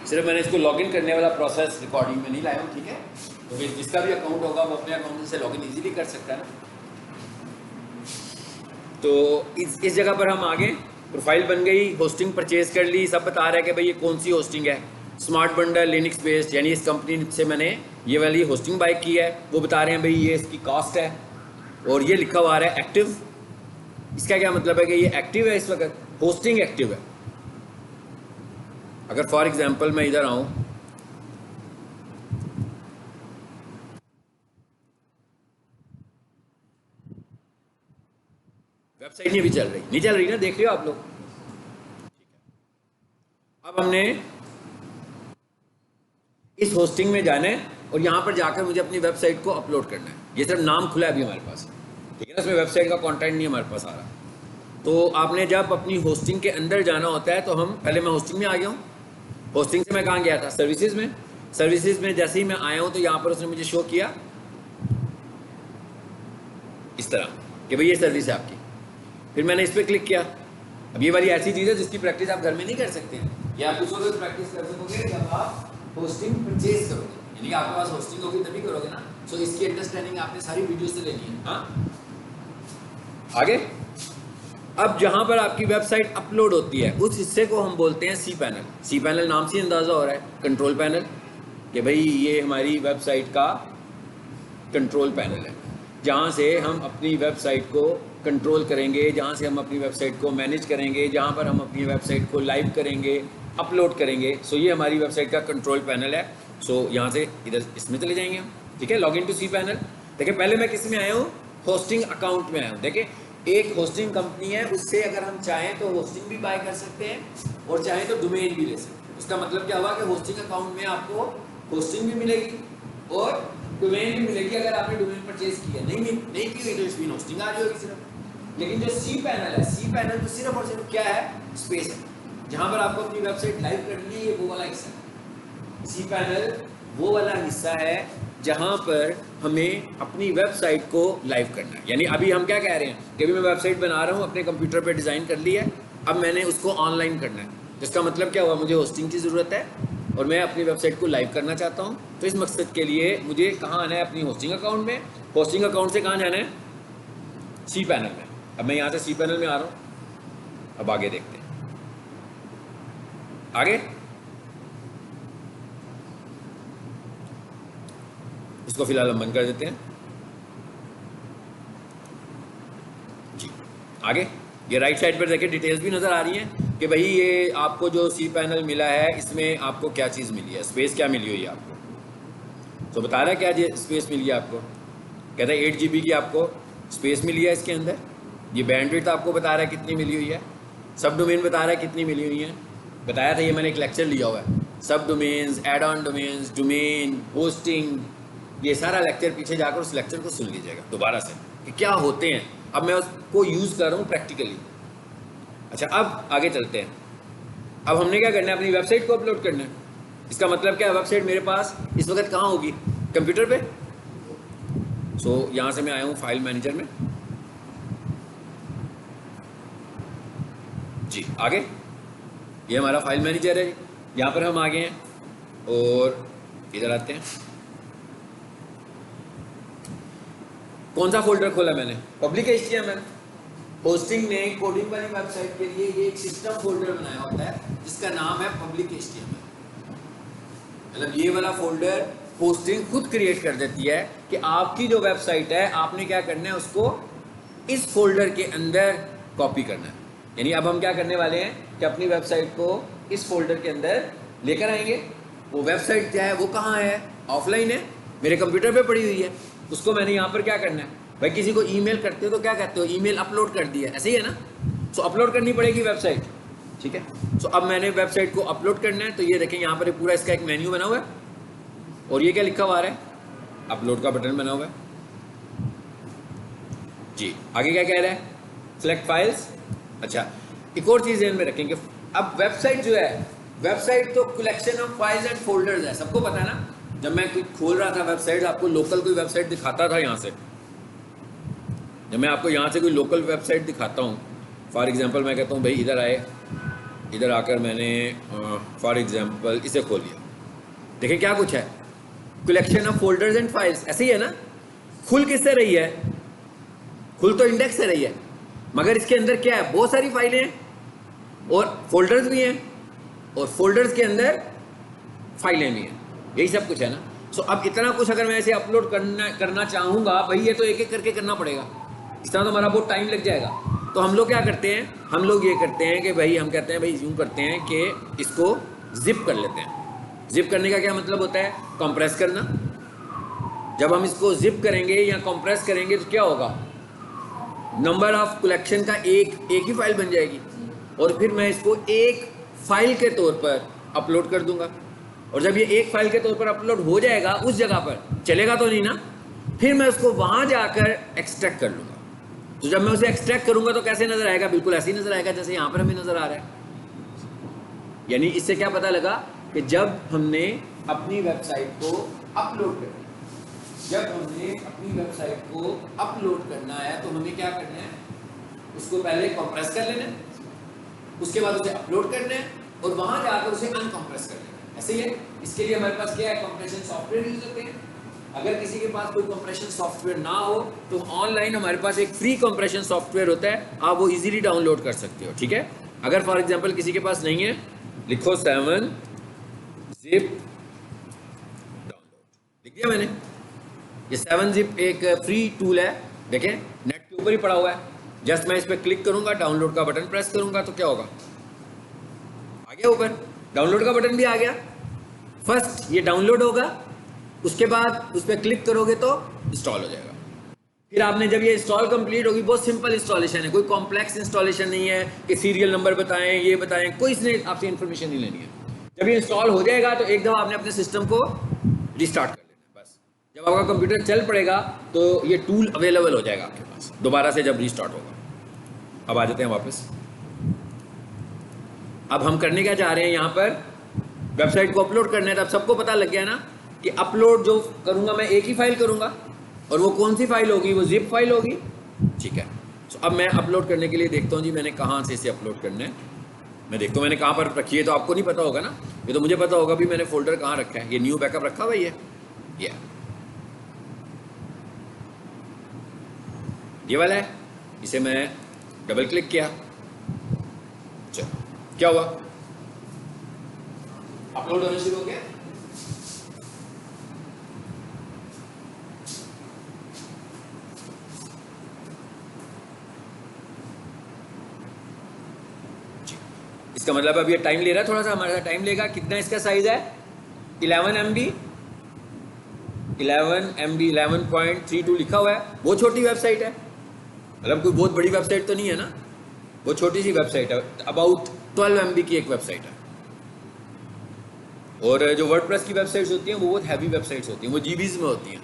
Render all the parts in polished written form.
सिर्फ मैंने इसको लॉगिन करने वाला प्रोसेस रिकॉर्डिंग में नहीं लाया हूँ, ठीक है। तो फिर जिसका भी अकाउंट होगा वो अपने अकाउंट से लॉगिन इजीली कर सकता है ना। तो इस जगह पर हम आगे, प्रोफाइल बन गई, होस्टिंग परचेज कर ली, सब बता रहा है कि भाई ये कौन सी होस्टिंग है, स्मार्ट बंडल लिनक्स बेस्ड, यानी इस कंपनी से मैंने ये वाली होस्टिंग बाय की है। वो बता रहे हैं भाई ये इसकी कॉस्ट है, और ये लिखा हुआ आ रहा है एक्टिव। इसका क्या मतलब है कि ये एक्टिव है, इस वक्त होस्टिंग एक्टिव है। अगर फॉर एग्जांपल मैं इधर आऊं, वेबसाइट नहीं भी चल रही, नहीं चल रही ना, देख रहे हो आप लोग। अब हमने इस होस्टिंग में जाना है और यहाँ पर जाकर मुझे अपनी वेबसाइट को अपलोड करना है। ये सिर्फ नाम खुला है अभी हमारे पास, ठीक है ना, इसमें वेबसाइट का कंटेंट नहीं हमारे पास आ रहा। तो आपने जब अपनी होस्टिंग के अंदर जाना होता है, तो हम पहले मैं होस्टिंग में आ गया हूँ। होस्टिंग से मैं कहाँ गया था, सर्विसेज में। सर्विसेज में जैसे ही मैं आया हूँ तो यहाँ पर उसने मुझे शो किया इस तरह कि भाई ये सर्विस है आपकी। फिर मैंने इस पर क्लिक किया। अब ये वाली ऐसी चीज़ है जिसकी प्रैक्टिस आप घर में नहीं कर सकते हैं, ये आप उस वक्त प्रैक्टिस कर सकोगे जब आप होस्टिंग परचेज करोगे, यानी आपके पास होस्टिंग होगी तभी करोगे ना। सो इसकी अंडरस्टैंडिंग आपने सारी वीडियो से लेनी है। हाँ, आगे। अब जहां पर आपकी वेबसाइट अपलोड होती है उस हिस्से को हम बोलते हैं सी पैनल। सी पैनल नाम से अंदाजा हो रहा है, कंट्रोल पैनल, कि भाई ये हमारी वेबसाइट का कंट्रोल पैनल है, जहां से हम अपनी वेबसाइट को कंट्रोल करेंगे, जहां से हम अपनी वेबसाइट को मैनेज करेंगे, जहां पर हम अपनी वेबसाइट को लाइव करेंगे, अपलोड करेंगे। सो ये हमारी वेबसाइट का कंट्रोल पैनल है। सो यहाँ से इधर इसमें चले जाएंगे हम, ठीक है। Log in to cPanel. देखिए पहले मैं किस में आया हूँ, होस्टिंग अकाउंट में आया हूँ। देखिए एक होस्टिंग कंपनी है, उससे अगर हम चाहें तो होस्टिंग भी बाय कर सकते हैं और चाहें तो डोमेन भी ले सकते हैं। उसका मतलब क्या हुआ कि होस्टिंग अकाउंट में आपको होस्टिंग भी मिलेगी और डोमेन भी मिलेगी अगर आपने डोमेन परचेज किया। नहीं की तो इसमें होस्टिंग आ जाएगी सिर्फ। लेकिन जो सी पैनल है, सी पैनल तो सिर्फ और सिर्फ क्या है, स्पेस है, जहां पर आपको अपनी वेबसाइट लाइव करनी है, ये वो वाला हिस्सा है। सी पैनल वो वाला हिस्सा है जहां पर हमें अपनी वेबसाइट को लाइव करना है। यानी अभी हम क्या कह रहे हैं कि अभी मैं वेबसाइट बना रहा हूं, अपने कंप्यूटर पे डिज़ाइन कर ली है, अब मैंने उसको ऑनलाइन करना है। जिसका मतलब क्या हुआ, मुझे होस्टिंग की ज़रूरत है और मैं अपनी वेबसाइट को लाइव करना चाहता हूं। तो इस मकसद के लिए मुझे कहाँ आना है, अपनी होस्टिंग अकाउंट में। होस्टिंग अकाउंट से कहाँ जाना है, सी पैनल में। अब मैं यहाँ से सी पैनल में आ रहा हूँ। अब आगे देखते हैं, आगे इसको फिलहाल हम बंद कर देते हैं जी। आगे ये राइट साइड पर देखिए डिटेल्स भी नज़र आ रही हैं कि भाई ये आपको जो सी पैनल मिला है इसमें आपको क्या चीज़ मिली है, स्पेस क्या मिली हुई है आपको। तो बता रहा है क्या स्पेस मिली है आपको, कहता है 8 GB की आपको स्पेस मिली है इसके अंदर। ये बैंडविड्थ आपको बता रहा है कितनी मिली हुई है, सब डोमेन बता रहा है कितनी मिली हुई है। बताया था ये मैंने एक लेक्चर लिया हुआ है, सब domains, add on domains, domain, hosting, ये सारा लेक्चर पीछे जाकर उस लेक्चर को सुन लीजिएगा दोबारा से कि क्या होते हैं। अब मैं उसको यूज़ कर रहा हूँ प्रैक्टिकली। अच्छा अब आगे चलते हैं। अब हमने क्या करना है, अपनी वेबसाइट को अपलोड करना है। इसका मतलब क्या है, वेबसाइट मेरे पास इस वक्त कहाँ होगी, कंप्यूटर पे। सो यहाँ से मैं आया हूँ फाइल मैनेजर में जी। आगे ये हमारा फाइल मैनेजर है, यहाँ पर हम आ गए हैं और इधर आते हैं। कौन सा फोल्डर खोला मैंने, पब्लिक HTML। होस्टिंग ने कोडिंग वाली वेबसाइट के लिए ये एक सिस्टम फोल्डर बनाया होता है जिसका नाम है पब्लिक HTML। मतलब ये वाला फोल्डर होस्टिंग खुद क्रिएट कर देती है कि आपकी जो वेबसाइट है आपने क्या करना है, उसको इस फोल्डर के अंदर कॉपी करना है। यानी अब हम क्या करने वाले हैं कि अपनी वेबसाइट को इस फोल्डर के अंदर लेकर आएंगे। वो वेबसाइट क्या है, वो कहाँ है, ऑफलाइन है, मेरे कंप्यूटर पे पड़ी हुई है। उसको मैंने यहाँ पर क्या करना है, भाई किसी को ईमेल करते हो तो क्या कहते हो, ईमेल अपलोड कर दिया, ऐसे ही है ना। सो अपलोड करनी पड़ेगी वेबसाइट, ठीक है। सो अब मैंने वेबसाइट को अपलोड करना है, तो ये देखें यहाँ पर पूरा इसका एक मेन्यू बना हुआ है और ये क्या लिखा हुआ है, अपलोड का बटन बना हुआ है जी। आगे क्या कह रहा है, सिलेक्ट फाइल्स। अच्छा एक और चीज़ ध्यान में रखेंगे, अब वेबसाइट जो है, वेबसाइट तो collection of files and folders है, सबको पता है ना। जब मैं कोई खोल रहा था वेबसाइट, आपको लोकल कोई वेबसाइट दिखाता था यहाँ से, जब मैं आपको यहाँ से कोई लोकल वेबसाइट दिखाता हूँ, फॉर एग्जांपल मैं कहता हूँ भाई इधर आए इधर आकर मैंने फॉर एग्जांपल इसे खोल लिया, देखिए क्या कुछ है, collection of folders and files, ऐसे ही है ना। खुल किससे रही है, खुल तो इंडेक्स से रही है, मगर इसके अंदर क्या है, बहुत सारी फाइलें हैं और फोल्डर्स भी हैं और फोल्डर्स के अंदर फाइलें भी हैं, यही सब कुछ है ना। सो अब इतना कुछ अगर मैं ऐसे अपलोड करना चाहूँगा भाई, ये तो एक एक करके करना पड़ेगा, इस तरह तो हमारा बहुत टाइम लग जाएगा। तो हम लोग क्या करते हैं, हम लोग ये करते हैं कि भाई हम कहते हैं भाई यूँ करते हैं कि इसको जिप कर लेते हैं। जिप करने का क्या मतलब होता है, कंप्रेस करना। जब हम इसको जिप करेंगे या कंप्रेस करेंगे तो क्या होगा, नंबर ऑफ कलेक्शन का एक ही फाइल बन जाएगी और फिर मैं इसको एक फाइल के तौर पर अपलोड कर दूंगा। और जब ये एक फाइल के तौर पर अपलोड हो जाएगा, उस जगह पर चलेगा तो नहीं ना, फिर मैं उसको वहाँ जाकर एक्सट्रैक्ट कर लूँगा। तो जब मैं उसे एक्सट्रैक्ट करूँगा तो कैसे नज़र आएगा, बिल्कुल ऐसे ही नज़र आएगा जैसे यहाँ पर हमें नज़र आ रहा है। यानी इससे क्या पता लगा कि जब हमने अपनी वेबसाइट को अपलोड करना, जब हमने अपनी वेबसाइट को अपलोड करना है तो हमें क्या करना है, उसको पहले कंप्रेस कर लेना है, उसके बाद उसे अपलोड करना है और वहाँ जाकर उसे अनकंप्रेस कर लेना है। ऐसे ही है, इसके लिए हमारे पास क्या है, कंप्रेशन सॉफ्टवेयर यूज करते हैं। अगर किसी के पास कोई कंप्रेशन सॉफ्टवेयर ना हो तो ऑनलाइन हमारे पास एक फ्री कंप्रेशन सॉफ्टवेयर होता है, आप वो इजीली डाउनलोड कर सकते हो, ठीक है। अगर फॉर एग्जांपल किसी के पास नहीं है, लिखो 7zip डाउनलोड, लिख दिया मैंने। ये 7zip एक फ्री टूल है, देखें नेट के ऊपर ही पड़ा हुआ है। जस्ट मैं इस पर क्लिक करूंगा, डाउनलोड का बटन प्रेस करूंगा तो क्या होगा, आ गया ऊपर, डाउनलोड का बटन भी आ गया। फर्स्ट ये डाउनलोड होगा, उसके बाद उस पर क्लिक करोगे तो इंस्टॉल हो जाएगा। फिर आपने जब ये इंस्टॉल कंप्लीट होगी, बहुत सिंपल इंस्टॉलेशन है, कोई कॉम्प्लेक्स इंस्टॉलेशन नहीं है कि सीरियल नंबर बताएं, ये बताएं, कोई इसने आपसे इन्फॉर्मेशन नहीं लेनी है। जब ये इंस्टॉल हो जाएगा तो एक दफ़ा आपने अपने सिस्टम को रिस्टार्ट कर लेना है बस। जब आपका कंप्यूटर चल पड़ेगा तो ये टूल अवेलेबल हो जाएगा आपके पास दोबारा से जब रिस्टार्ट होगा। अब आ जाते हैं वापस। अब हम करने क्या चाह रहे हैं, यहाँ पर वेबसाइट को अपलोड करना है। तो अब सबको पता लग गया ना कि अपलोड जो करूँगा मैं एक ही फाइल करूँगा, और वो कौन सी फाइल होगी, वो जिप फाइल होगी, ठीक है। तो अब मैं अपलोड करने के लिए देखता हूँ जी मैंने कहाँ से इसे अपलोड करना है। मैं देखता हूँ मैंने कहाँ पर रखी है, तो आपको नहीं पता होगा ना, ये तो मुझे पता होगा भी मैंने फोल्डर कहाँ रखा है। ये न्यू बैकअप रखा हुआ ये वाला है, इसे मैं डबल क्लिक किया, चलो क्या हुआ, अपलोड होना शुरू हो गया। इसका मतलब अब ये टाइम ले रहा है, थोड़ा सा हमारा टाइम लेगा। कितना इसका साइज है, 11 MB, 11.32 लिखा हुआ है। बहुत छोटी वेबसाइट है, मतलब कोई बहुत बड़ी वेबसाइट तो नहीं है ना, बहुत छोटी सी वेबसाइट है, अबाउट 12 MB की एक वेबसाइट है। और जो वर्डप्रेस की वेबसाइट्स होती हैं वो बहुत हैवी वेबसाइट्स होती हैं, वो जीबीज में होती हैं,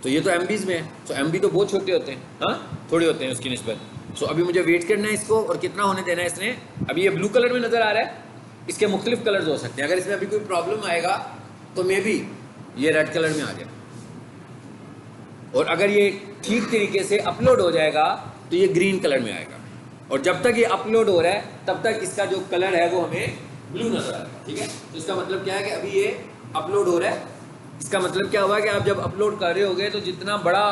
तो ये तो एमबीज में है। तो एमबी तो बहुत छोटे होते हैं, हाँ थोड़े होते हैं उसकी निस्बत। सो अभी मुझे वेट करना है इसको, और कितना होने देना है इसने। अभी ये ब्लू कलर में नज़र आ रहा है, इसके मुख्तलिफ कलर्स हो सकते हैं। अगर इसमें अभी कोई प्रॉब्लम आएगा तो मे बी ये रेड कलर में आ जाए, और अगर ये ठीक तरीके से अपलोड हो जाएगा तो ये ग्रीन कलर में आएगा। और जब तक ये अपलोड हो रहा है तब तक इसका जो कलर है वो हमें ब्लू नजर आ रहा है, ठीक है। तो इसका मतलब क्या है कि अभी ये अपलोड हो रहा है। इसका मतलब क्या हुआ कि आप जब अपलोड कर रहे होगे तो जितना बड़ा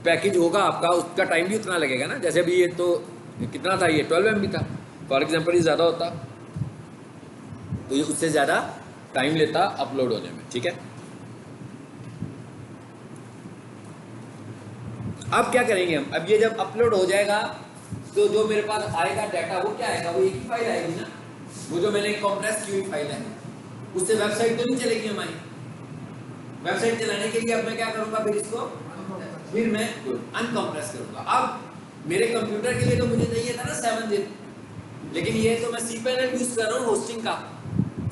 पैकेज होगा आपका, उसका टाइम भी उतना लगेगा ना। जैसे अभी ये तो कितना था, ये 12 MB था फॉर एग्जाम्पल, ये ज़्यादा होता तो ये उससे ज़्यादा टाइम लेता अपलोड होने में, ठीक है। अब क्या करेंगे हम, अब ये जब अपलोड हो जाएगा तो जो मेरे पास आएगा डाटा वो क्या आएगा, वो एक ही फाइल आएगी ना, वो जो मैंने कंप्रेस की हुई फाइल है। उससे वेबसाइट तो नहीं चलेगी हमारी। वेबसाइट चलाने के लिए अब मैं क्या करूंगा, फिर इसको फिर मैं अनकंप्रेस करूंगा। अब मेरे कंप्यूटर के लिए तो मुझे चाहिए था ना 7zip, लेकिन ये तो मैं cPanel यूज कर रहा हूँ होस्टिंग का।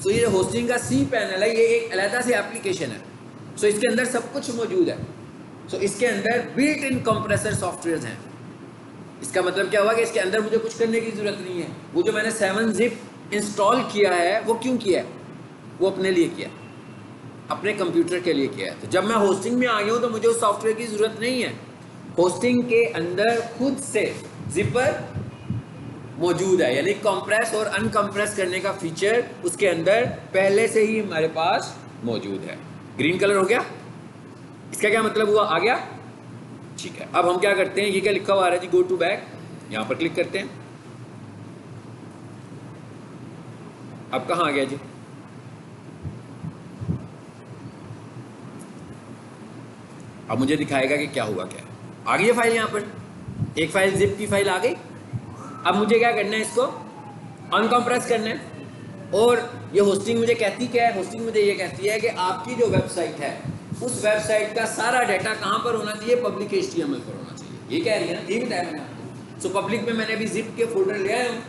सो ये होस्टिंग का cPanel है, ये एक अलग से एप्लीकेशन है। सो इसके अंदर सब कुछ मौजूद है। सो इसके अंदर बिल्ट इन कंप्रेसर सॉफ्टवेयर हैं। इसका मतलब क्या हुआ कि इसके अंदर मुझे कुछ करने की जरूरत नहीं है। वो जो मैंने 7zip इंस्टॉल किया है वो क्यों किया है, वो अपने लिए किया, अपने कंप्यूटर के लिए किया है। तो जब मैं होस्टिंग में आ गया हूँ तो मुझे उस सॉफ्टवेयर की ज़रूरत नहीं है। होस्टिंग के अंदर खुद से जिपर मौजूद है, यानी कंप्रेस और अनकंप्रेस करने का फीचर उसके अंदर पहले से ही हमारे पास मौजूद है। ग्रीन कलर हो गया, इसका क्या मतलब हुआ, आ गया, ठीक है। अब हम क्या करते हैं, ये क्या लिखा हुआ आ रहा है जी, गो टू बैक, यहां पर क्लिक करते हैं। अब कहां आ गया जी, अब मुझे दिखाएगा कि क्या हुआ, क्या है, आ गई है फाइल, यहां पर एक फाइल जिप की फाइल आ गई। अब मुझे क्या करना है, इसको अनकंप्रेस करना है। और ये होस्टिंग मुझे कहती क्या है, होस्टिंग मुझे ये कहती है कि आपकी जो वेबसाइट है उस वेबसाइट का सारा डाटा कहां पर होना चाहिए, पब्लिक HTML पर होना चाहिए, ये कह रही है ना, ये बताया मैंने आपको। सो पब्लिक में मैंने अभी जिप के फोल्डर ले आया हूं।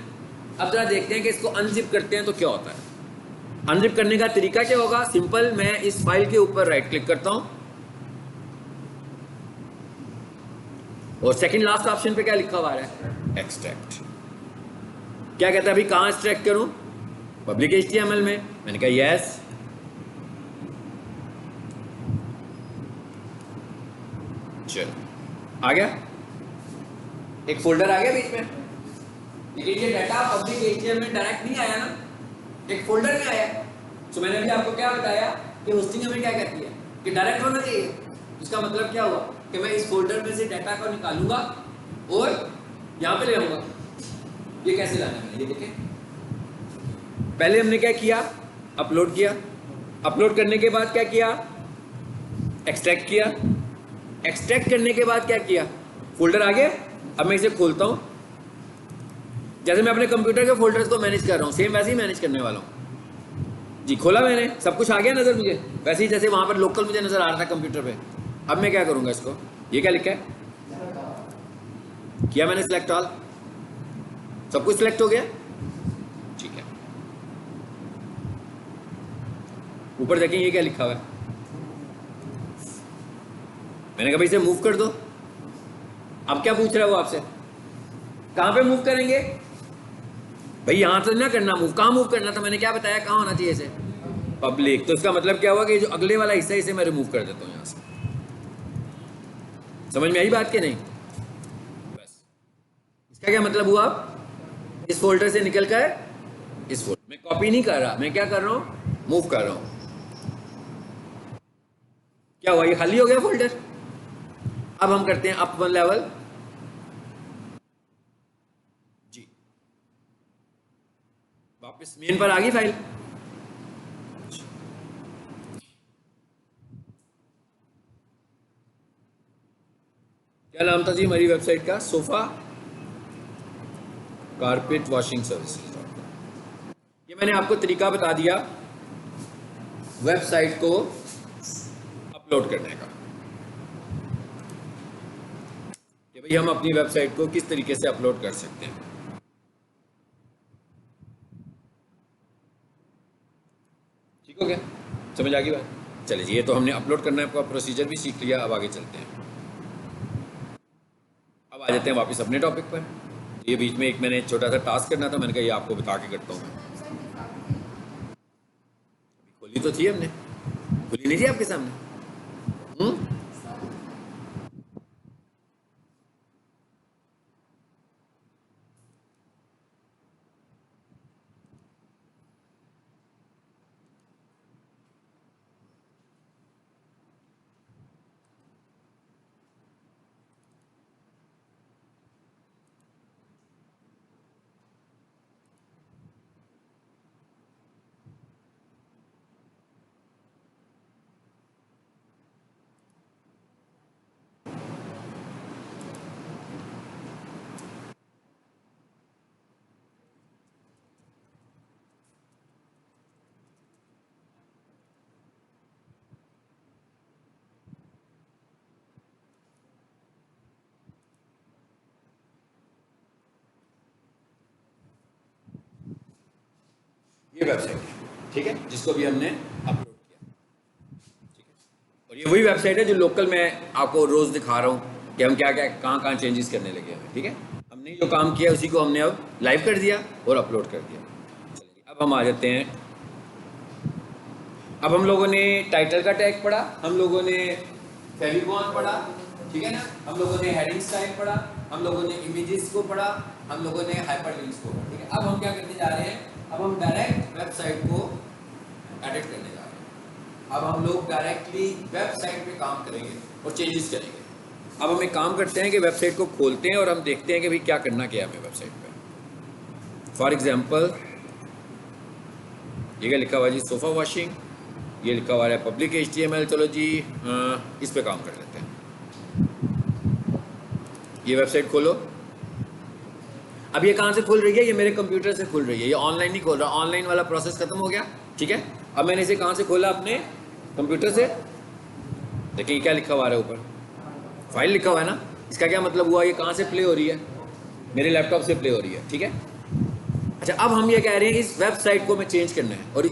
अब जरा देखते हैं कि इसको अनजिप करते हैं तो क्या होता है। अनजिप करने का तरीका क्या होगा, सिंपल, मैं इस फाइल के ऊपर राइट क्लिक करता हूं और सेकंड लास्ट ऑप्शन पे क्या लिखा हुआ है, एक्सट्रैक्ट। क्या कहता है अभी, कहां एक्सट्रैक्ट करूं, पब्लिक HTML में। मैंने कहा यस, चलो आ गया, एक फोल्डर आ गया बीच में, लेकिन ये डाटा पब्लिक HTML में डायरेक्ट नहीं आया ना, एक फोल्डर में आया। तो मैंने अभी आपको क्या बताया कि होस्टिंग हमें क्या कहती है कि डायरेक्ट होना चाहिए। इसका मतलब क्या हुआ कि मैं इस फोल्डर में से डाटा को निकालूंगा और यहां पे ले आऊंगा। ये कैसे लाना है, ये देखें, पहले हमने क्या किया, अपलोड किया, अपलोड करने के बाद क्या किया, एक्सट्रैक्ट किया, एक्सट्रैक्ट करने के बाद क्या किया, फोल्डर आ गया। अब मैं इसे खोलता हूं, जैसे मैं अपने कंप्यूटर के फोल्डर्स को मैनेज कर रहा हूं, सेम वैसे ही मैनेज करने वाला हूं जी। खोला मैंने, सब कुछ आ गया नजर मुझे, वैसे ही जैसे वहां पर लोकल मुझे नजर आ रहा था कंप्यूटर पे। अब मैं क्या करूंगा, इसको, ये क्या लिखा है, किया मैंने सिलेक्ट ऑल, सब कुछ सिलेक्ट हो गया, ठीक है। ऊपर देखें ये क्या लिखा हुआ है, मैंने कहा भाई इसे मूव कर दो। अब क्या पूछ रहा है वो आपसे, कहां पे मूव करेंगे भाई, यहां से ना करना मूव, कहां मूव करना था, मैंने क्या बताया, कहां होना चाहिए इसे, पब्लिक। तो इसका मतलब क्या हुआ कि जो अगले वाला हिस्सा इसे मैं रिमूव कर देता हूं यहां से। समझ में आई बात कि नहीं, बस इसका क्या मतलब हुआ, इस फोल्डर से निकल कर इस फोल्डर में, कॉपी नहीं कर रहा, मैं क्या कर रहा हूं, मूव कर रहा हूं। क्या हुआ, ये खाली हो गया फोल्डर। अब हम करते हैं अप वन लेवल जी, वापस मेन पर आ गई फाइल। क्या नाम था जी हमारी वेबसाइट का, सोफा कारपेट वॉशिंग सर्विसेज। ये मैंने आपको तरीका बता दिया वेबसाइट को अपलोड करने का, कि भाई हम अपनी वेबसाइट को किस तरीके से अपलोड कर सकते हैं। ठीक हो गया, समझ आ गई बात। चलिए, ये तो हमने अपलोड करना है, आपका प्रोसीजर भी सीख लिया। अब आगे चलते हैं, अब आ जाते हैं वापस अपने टॉपिक पर। ये बीच में एक मैंने छोटा सा टास्क करना था, मैंने कहा ये आपको बता के करता हूँ। खोली तो थी हमने, खुली नहीं थी आपके सामने। ये वेबसाइट है, ठीक है, जिसको भी हमने अपलोड किया, ठीक है। और ये वही वेबसाइट है जो लोकल मैं आपको रोज दिखा रहा हूँ कि हम क्या क्या कहाँ कहाँ चेंजेस करने लगे हैं, ठीक है। हमने जो काम किया उसी को हमने अब लाइव कर दिया और अपलोड कर दिया। चलिए, अब हम आ जाते हैं, अब हम लोगों ने टाइटल का टैग पढ़ा, हम लोगों ने फेविकॉन पढ़ा, ठीक है ना, हम लोगों ने हेडिंग स्टाइल पढ़ा, हम लोगों ने इमेजेस को पढ़ा, हम लोगों ने हाइपरलिंक्स को, ठीक है। अब हम क्या करने जा रहे हैं, अब हम डायरेक्ट वेबसाइट को एडिट करने जा रहे हैं। अब हम लोग डायरेक्टली वेबसाइट पे काम करेंगे और चेंजेस करेंगे। अब हम एक काम करते हैं कि वेबसाइट को खोलते हैं और हम देखते हैं कि भाई क्या करना क्या है हमें वेबसाइट पे। फॉर एग्जांपल ये क्या लिखा हुआ जी, सोफ़ा वॉशिंग, ये लिखा हुआ है पब्लिक HTML। चलो जी इस पे काम कर लेते हैं। ये वेबसाइट खोलो। अब ये कहाँ से खुल रही है, ये मेरे कंप्यूटर से खुल रही है, ये ऑनलाइन नहीं खोल रहा। ऑनलाइन वाला प्रोसेस खत्म हो गया, ठीक है। अब मैंने इसे कहाँ से खोला, अपने कंप्यूटर से। देखिए क्या लिखा हुआ है ऊपर, फाइल लिखा हुआ है ना। इसका क्या मतलब हुआ, ये कहाँ से प्ले हो रही है, मेरे लैपटॉप से प्ले हो रही है, ठीक है। अच्छा अब हम ये कह रहे हैं इस वेबसाइट को मैं चेंज करना है और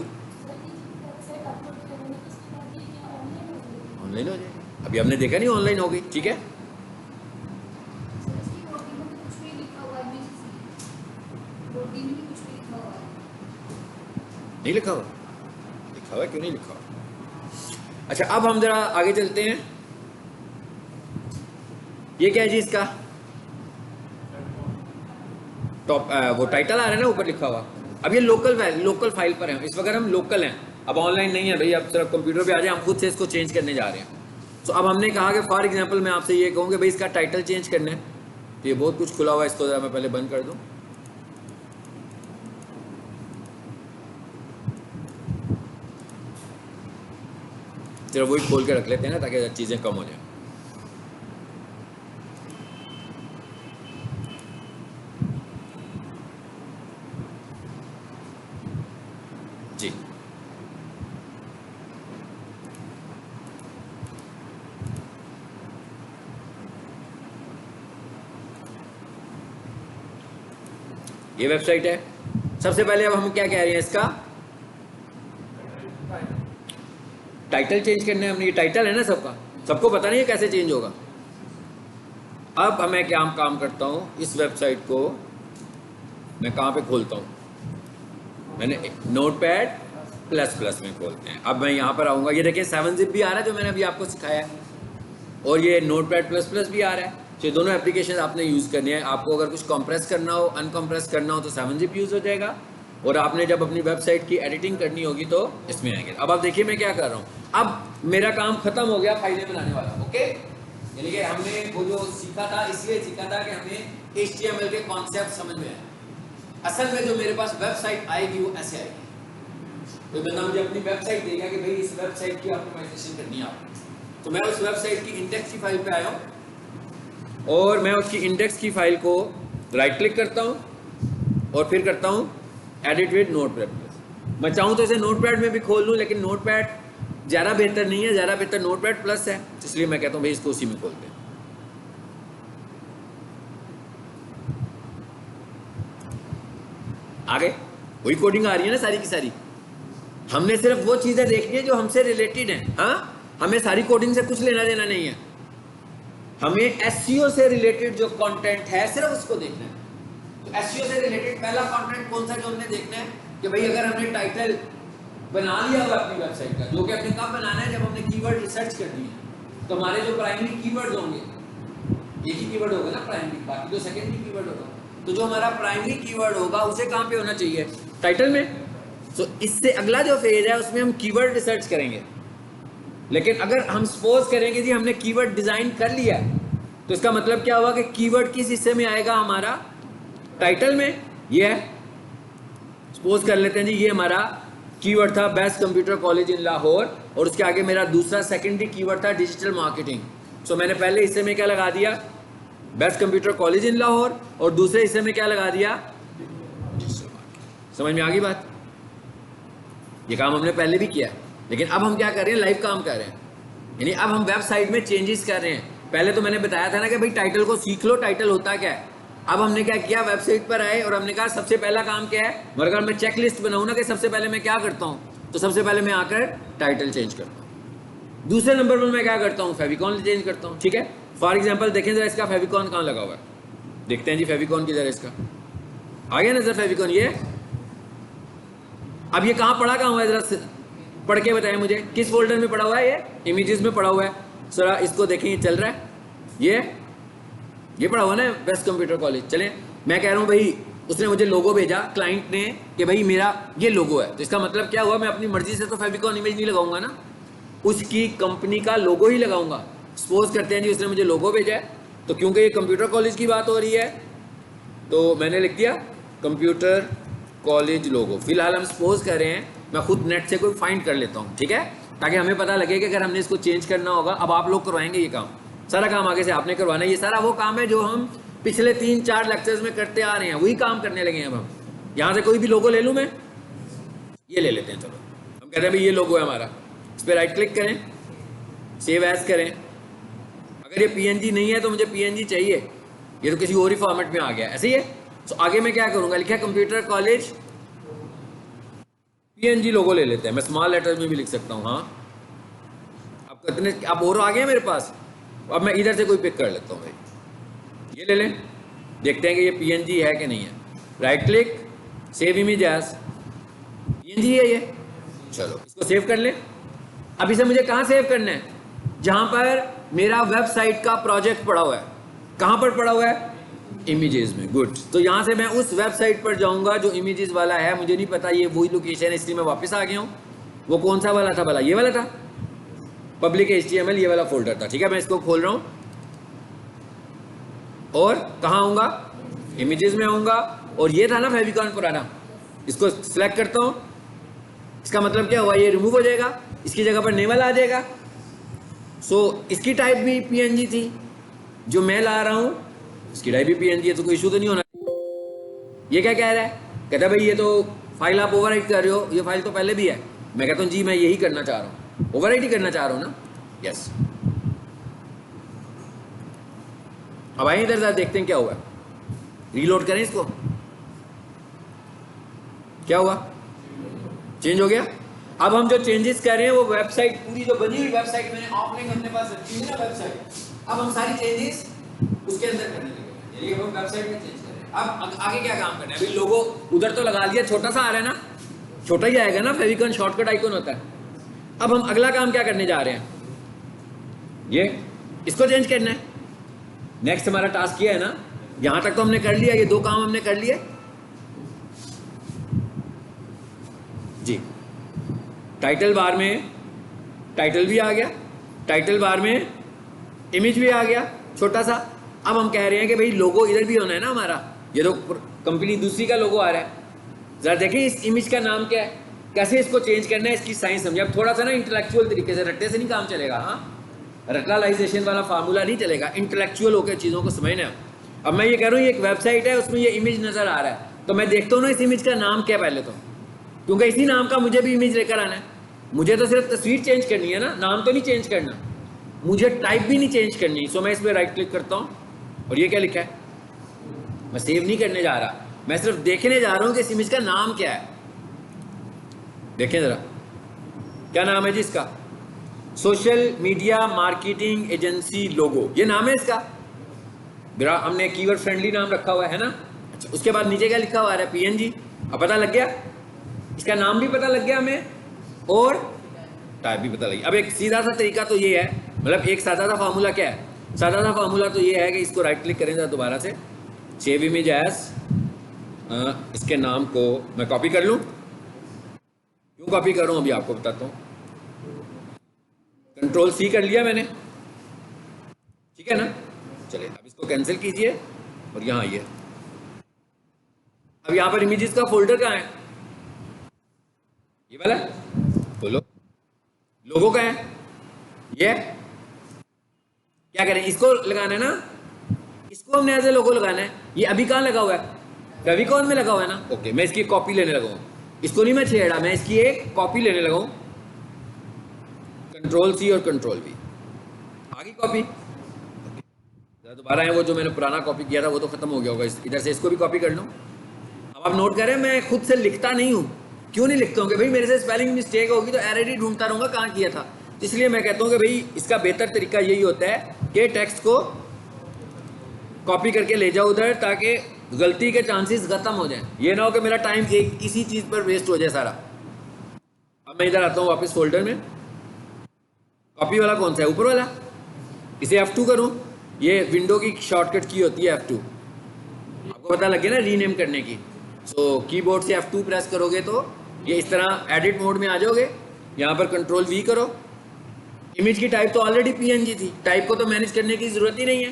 ऑनलाइन हो जाएगी। अभी हमने देखा नहीं ऑनलाइन हो गई, ठीक है। नहीं लिखा हुआ, लिखा हुआ है, क्यों नहीं लिखा हुआ। अच्छा अब हम जरा आगे चलते हैं। ये क्या है जी, इसका टॉप वो टाइटल आ रहा है ना ऊपर लिखा हुआ। अब ये लोकल फाइल पर है, इस वक्त हम लोकल हैं, अब ऑनलाइन नहीं है भाई। अब सिर्फ कंप्यूटर पे आ जाए, हम खुद से इसको चेंज करने जा रहे हैं। तो अब हमने कहा कि फॉर एग्जांपल मैं आपसे ये कहूँ कि भाई इसका टाइटल चेंज करना है, तो ये बहुत कुछ खुला हुआ है, इसको जरा मैं पहले बंद कर दूँ। सिर्फ वही खोल के रख लेते हैं ना ताकि चीज़ें कम हो जाए। जी ये वेबसाइट है। सबसे पहले अब हम क्या कह रहे हैं, इसका टाइटल चेंज करना है हमने। ये टाइटल है ना सबका, सबको पता नहीं है कैसे चेंज होगा। अब मैं क्या काम करता हूँ, इस वेबसाइट को मैं कहाँ पे खोलता हूँ, मैंने Notepad++ में खोलते हैं। अब मैं यहाँ पर आऊँगा, ये देखिए 7-zip भी आ रहा है जो मैंने अभी आपको सिखाया है, और ये Notepad++ भी आ रहा है। तो ये दोनों एप्लीकेशन आपने यूज़ करनी है। आपको अगर कुछ कंप्रेस करना हो, अनकम्प्रेस करना हो तो 7-zip यूज़ हो जाएगा, और आपने जब अपनी वेबसाइट की एडिटिंग करनी होगी तो इसमें आएंगे। अब आप देखिए मैं क्या कर रहा हूँ, अब मेरा काम खत्म हो गया फाइलें बनाने वाला, ओके। यानी कि हमने वो जो सीखा था, इसलिए सीखा था कि हमें HTML के कॉन्सेप्ट समझ में आए। असल में जो मेरे पास वेबसाइट आएगी वो ऐसे आएगी। तो बंदा मुझे अपनी वेबसाइट देगा कि भाई इस वेबसाइट की ऑप्टिमाइजेशन करनी है आपको, तो मैं उस वेबसाइट की इंडेक्स की फाइल पे आया हूँ, और मैं उसकी इंडेक्स की फाइल को राइट क्लिक करता हूँ और फिर करता हूँ एडिट विद Notepad+। मैं चाहूँ तो इसे Notepad में भी खोल लूँ, लेकिन Notepad ज़्यादा बेहतर नहीं है, ज़्यादा बेहतर Notepad+ है, इसलिए मैं कहता हूँ भाई इसको उसी में खोलते हैं। आगे वही कोडिंग आ रही है ना सारी की सारी। हमने सिर्फ वो चीज़ें देखनी है जो हमसे रिलेटेड हैं। हाँ, हमें सारी कोडिंग से कुछ लेना देना नहीं है, हमें SEO से रिलेटेड जो कंटेंट है सिर्फ उसको देखना है। तो SEO से रिलेटेड पहला कंटेंट कौन सा जो हमने देखना है कि भाई अगर हमने टाइटल बना लिया हुआ अपनी वेबसाइट का, जो कि अपने कब बनाना है, जब हमने कीवर्ड रिसर्च कर दी है, तो हमारे जो प्राइमरी कीवर्ड्स होंगे, एक ही कीवर्ड होगा ना प्राइमरी, बाकी जो सेकेंडरी कीवर्ड होगा, तो जो हमारा प्राइमरी कीवर्ड होगा उसे कहाँ पे होना चाहिए, टाइटल में। तो इससे अगला जो फेज है उसमें हम कीवर्ड रिसर्च करेंगे। लेकिन अगर हम सपोज करेंगे जी हमने कीवर्ड डिजाइन कर लिया, तो इसका मतलब क्या हुआ कि कीवर्ड किस हिस्से में आएगा, हमारा टाइटल में। ये है, सपोज कर लेते हैं जी ये हमारा कीवर्ड था best computer college in Lahore, और उसके आगे मेरा दूसरा सेकेंडरी कीवर्ड था डिजिटल मार्केटिंग। सो मैंने पहले हिस्से में क्या लगा दिया, best computer college in Lahore, और दूसरे हिस्से में क्या लगा दिया, डिजिटल मार्केटिंग। समझ में आ गई बात। ये काम हमने पहले भी किया, लेकिन अब हम क्या कर रहे हैं, लाइव काम कर रहे हैं। यानी अब हम वेबसाइट में चेंजेस कर रहे हैं। पहले तो मैंने बताया था ना कि भाई टाइटल को सीख लो, टाइटल होता क्या है। अब हमने क्या किया, वेबसाइट पर आए और हमने कहा सबसे पहला काम क्या है, अगर मैं चेक लिस्ट बनाऊँ ना कि सबसे पहले मैं क्या करता हूँ, तो सबसे पहले मैं आकर टाइटल चेंज करता हूँ। दूसरे नंबर पर मैं क्या करता हूँ, फेविकॉन चेंज करता हूँ, ठीक है। फॉर एग्जाम्पल देखें जरा इसका फेविकॉन कहाँ लगा हुआ है, देखते हैं जी फेविकॉन किधर है, इसका आ गया नजर फेविकॉन। ये अब ये कहाँ पड़ा, कहाँ हुआ है, जरा पढ़ के बताएं मुझे, किस फोल्डर में पड़ा हुआ है, ये इमेजेस में पड़ा हुआ है। जरा इसको देखें, ये चल रहा है, ये पड़ा हुआ ना बेस्ट कंप्यूटर कॉलेज। चलें मैं कह रहा हूँ भाई उसने मुझे लोगो भेजा क्लाइंट ने कि भाई मेरा ये लोगो है, तो इसका मतलब क्या हुआ, मैं अपनी मर्जी से तो फेविकॉन इमेज नहीं लगाऊंगा ना, उसकी कंपनी का लोगो ही लगाऊंगा। सपोज करते हैं जी उसने मुझे लोगो भेजा है, तो क्योंकि ये कंप्यूटर कॉलेज की बात हो रही है तो मैंने लिख दिया कंप्यूटर कॉलेज लोगो। फिलहाल हम सपोज कर रहे हैं, मैं खुद नेट से कोई फाइंड कर लेता हूँ, ठीक है, ताकि हमें पता लगे कि अगर हमने इसको चेंज करना होगा, अब आप लोग करवाएंगे ये काम, सारा काम आगे से आपने करवाना है। ये सारा वो काम है जो हम पिछले 3-4 लेक्चर्स में करते आ रहे हैं, वही काम करने लगे हैं अब हम। यहाँ से कोई भी लोगो ले लूँ मैं, ये ले लेते हैं, चलो हम कहते हैं भाई ये लोगो है हमारा, इस पर राइट क्लिक करें, सेव एज करें। अगर ये पीएनजी नहीं है तो मुझे पीएनजी चाहिए, ये तो किसी और ही फॉर्मेट में आ गया, ऐसे ही है। तो आगे मैं क्या करूँगा, लिखा कंप्यूटर कॉलेज पीएनजी लोगो ले लेते हैं, मैं स्मॉल लेटर में भी लिख सकता हूँ। हाँ अब कितने आप और आ गए मेरे पास, अब मैं इधर से कोई पिक कर लेता हूँ भाई, ये ले लें, देखते हैं कि ये पीएनजी है कि नहीं है। Right click, save image as, PNG है ये, चलो इसको सेव कर लें। अब इसे मुझे कहाँ सेव करना है, जहाँ पर मेरा वेबसाइट का प्रोजेक्ट पड़ा हुआ है। कहाँ पर पड़ा हुआ है, इमेजेस में, गुड। तो यहाँ से मैं उस वेबसाइट पर जाऊँगा जो इमेजेस वाला है, मुझे नहीं पता ये वही लोकेशन है इसलिए मैं वापस आ गया हूँ। वो कौन सा वाला था भला, ये वाला था, पब्लिक HTML, ये वाला फोल्डर था, ठीक है। मैं इसको खोल रहा हूँ और कहाँ आऊँगा, इमेजेस में आऊँगा, और ये था ना फेविकॉन पुराना, इसको सिलेक्ट करता हूँ। इसका मतलब क्या हुआ, ये रिमूव हो जाएगा, इसकी जगह पर नेवल आ जाएगा। सो इसकी टाइप भी PNG थी, जो मैं ला रहा हूँ इसकी टाइप भी PNG है, तो कोई इशू तो नहीं होना। ये क्या कह रहा है, कहता है भाई ये तो फाइल आप ओवरराइट कर रहे हो, ये फाइल तो पहले भी है। मैं कहता हूँ जी मैं यही करना चाह रहा हूँ, ओवरराइट ही करना चाह रहा हूँ ना, यस। अब आइए इधर देखते हैं क्या हुआ, रीलोड करें इसको, क्या हुआ, चेंज हो गया। अब हम जो चेंजेस कर रहे हैं वो वेबसाइट पूरी जो बनी हुई वेबसाइट मैंने ऑफलाइन अपने पास रखी है ना वेबसाइट, अब हम सारी चेंजेस उसके अंदर करने लगे, यानी हम वेबसाइट में चेंज कर रहे हैं। अब आगे क्या काम करना है, अभी लोगो उधर तो लगा लिया, छोटा सा आ रहा है ना, छोटा ही आएगा ना, फेविकॉन शॉर्टकट आइकन होता है। अब हम अगला काम क्या करने जा रहे हैं, ये इसको चेंज करना है। नेक्स्ट हमारा टास्क ये है ना, यहां तक तो हमने कर लिया, ये 2 काम हमने कर लिए जी। टाइटल बार में टाइटल भी आ गया, टाइटल बार में इमेज भी आ गया छोटा सा। अब हम कह रहे हैं कि भाई लोगो इधर भी होना है ना हमारा, ये तो कंपनी दूसरी का लोगो आ रहा है। जरा देखें इस इमेज का नाम क्या है, कैसे इसको चेंज करना है, इसकी साइंस समझे। अब थोड़ा सा ना इंटेलेक्चुअल तरीके से, रट्टे से नहीं काम चलेगा, हाँ रटलाइजेशन वाला फार्मूला नहीं चलेगा, इंटेलेक्चुअल होकर चीज़ों को समझना। अब मैं ये कह रहा हूँ ये एक वेबसाइट है, उसमें ये इमेज नज़र आ रहा है, तो मैं देखता हूँ ना इस इमेज का नाम क्या पहले तो, क्योंकि इसी नाम का मुझे भी इमेज लेकर आना है। मुझे तो सिर्फ तस्वीर चेंज करनी है ना, नाम तो नहीं चेंज करना, मुझे टाइप भी नहीं चेंज करनी। सो मैं इस पर राइट क्लिक करता हूँ और ये क्या लिखा है, मैं सेव नहीं करने जा रहा, मैं सिर्फ देखने जा रहा हूँ कि इस इमेज का नाम क्या है। देखें ज़रा क्या नाम है जी इसका, सोशल मीडिया मार्केटिंग एजेंसी लोगो, ये नाम है इसका। मेरा हमने कीवर्ड फ्रेंडली नाम रखा हुआ है ना। अच्छा उसके बाद नीचे क्या लिखा हुआ आ रहा है, PNG। अब पता लग गया, इसका नाम भी पता लग गया हमें और टाइप भी पता लग गया। अब एक सीधा सा तरीका तो ये है, मतलब एक सादा सा फार्मूला क्या है, सादा सा फार्मूला तो ये है कि इसको राइट क्लिक करें दोबारा से, सेव इमेज एज, इसके नाम को मैं कॉपी कर लूँ। क्यों कॉपी कर रहा हूँ अभी आपको बताता हूँ। कंट्रोल C कर लिया मैंने, ठीक है ना। चलिए अब इसको कैंसिल कीजिए और यहाँ आइए। अब यहाँ पर इमेजेस का फोल्डर कहाँ है, ये वाला बोलो, लोगो का है ये। क्या करें, इसको लगाना है ना, इसको हमने ऐसे लोगो लगाना है। ये अभी कहाँ लगा हुआ है, फेविकॉन में लगा हुआ है ना। ओके मैं इसकी कॉपी लेने लगा हूँ, इसको नहीं मैं छेड़ा, मैं इसकी एक कॉपी लेने लगा हूँ। कंट्रोल C और कंट्रोल V, आगे कॉपी। दोबारा है वो जो मैंने पुराना कॉपी किया था वो तो खत्म हो गया होगा, इधर से इसको भी कॉपी कर लूँ। अब आप नोट करें मैं खुद से लिखता नहीं हूँ। क्यों नहीं लिखता हूँ कि भाई मेरे से स्पेलिंग मिस्टेक होगी तो एरर ही ढूंढता रहूँगा कहाँ किया था। इसलिए मैं कहता हूँ कि भाई इसका बेहतर तरीका यही होता है कि टेक्स्ट को कॉपी करके ले जाओ उधर, ताकि गलती के चांसेस खत्म हो जाएं। ये ना हो कि मेरा टाइम एक इसी चीज़ पर वेस्ट हो जाए सारा। अब मैं इधर आता हूँ वापस फोल्डर में, कॉपी वाला कौन सा है, ऊपर वाला, इसे F2 करूँ। ये विंडो की शॉर्टकट की होती है F2। आपको पता लग गया ना रीनेम करने की। सो कीबोर्ड से F2 प्रेस करोगे तो ये इस तरह एडिट मोड में आ जाओगे। यहाँ पर कंट्रोल V करो। इमेज की टाइप तो ऑलरेडी PNG थी, टाइप को तो मैनेज करने की जरूरत ही नहीं है।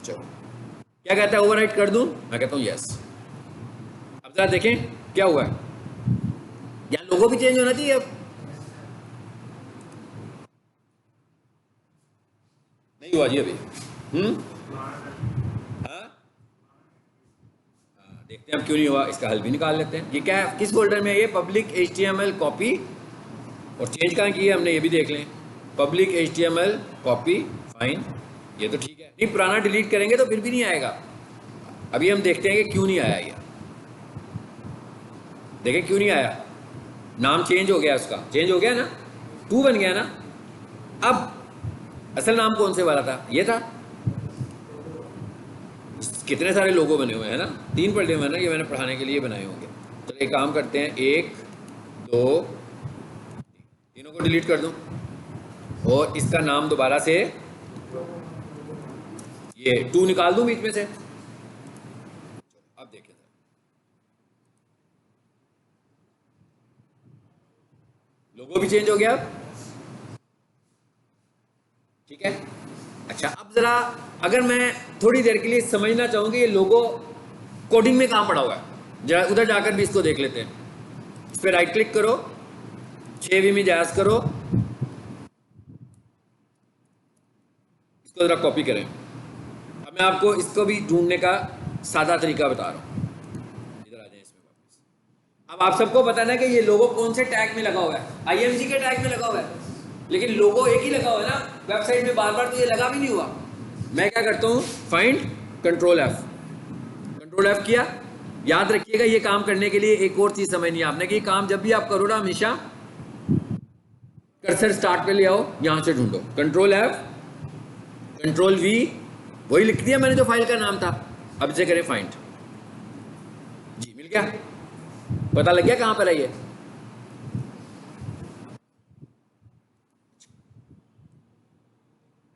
चलो क्या कहता है, ओवरराइट कर दूं? मैं कहता हूँ यस। अब जरा देखें क्या हुआ है। यहाँ लोगो भी चेंज होना चाहिए। अब नहीं हुआ जी अभी। हाँ? देखते हैं अब क्यों नहीं हुआ, इसका हल भी निकाल लेते हैं। ये क्या है, किस फोल्डर में है ये? Public HTML copy. और चेंज कहाँ की है हमने, ये भी देख लें। पब्लिक HTML कॉपी, फाइन, ये तो ठीक है। नहीं, पुराना डिलीट करेंगे तो फिर भी नहीं आएगा। अभी हम देखते हैं कि क्यों नहीं आया ये। देखें क्यों नहीं आया। नाम चेंज हो गया, उसका चेंज हो गया ना, 2 बन गया ना। अब असल नाम कौन से वाला था? ये था। कितने सारे लोगो बने हुए हैं ना, 3 पढ़े हुए हैं ना, ये मैंने पढ़ाने के लिए बनाए होंगे। तो एक काम करते हैं, 1 2 तीनों को डिलीट कर दूं और इसका नाम दोबारा से ये 2 निकाल दूं बीच में से। अब देखिए लोगो भी चेंज हो गया। ठीक है। अच्छा, अब जरा अगर मैं थोड़ी देर के लिए समझना चाहूंगी ये लोगो कोडिंग में कहां पड़ा हुआ है, जरा उधर जाकर भी इसको देख लेते हैं। इस पर राइट क्लिक करो, 6V में जायज करो, इसको जरा कॉपी करें। अब मैं आपको इसको भी ढूंढने का सादा तरीका बता रहा हूं। इधर आ जाए इसमें वापस। अब आप सबको पता ना कि ये लोगो कौन से टैग में लगा हुआ है, IMG के टैग में लगा हुआ है, लेकिन लोगो एक ही लगा हुआ है ना वेबसाइट में, बार बार तो ये लगा भी नहीं हुआ। मैं क्या करता हूँ, फाइंड कंट्रोल F किया। याद रखिएगा ये काम करने के लिए एक और चीज समझनी है आपने कि काम जब भी आप करो ना, हमेशा कर्सर स्टार्ट पे ले आओ, यहां से ढूंढो, कंट्रोल F कंट्रोल V, वही लिख दिया मैंने जो फाइल का नाम था। अब इसे करें फाइंड। जी मिल गया, पता लग गया कहां पर है ये।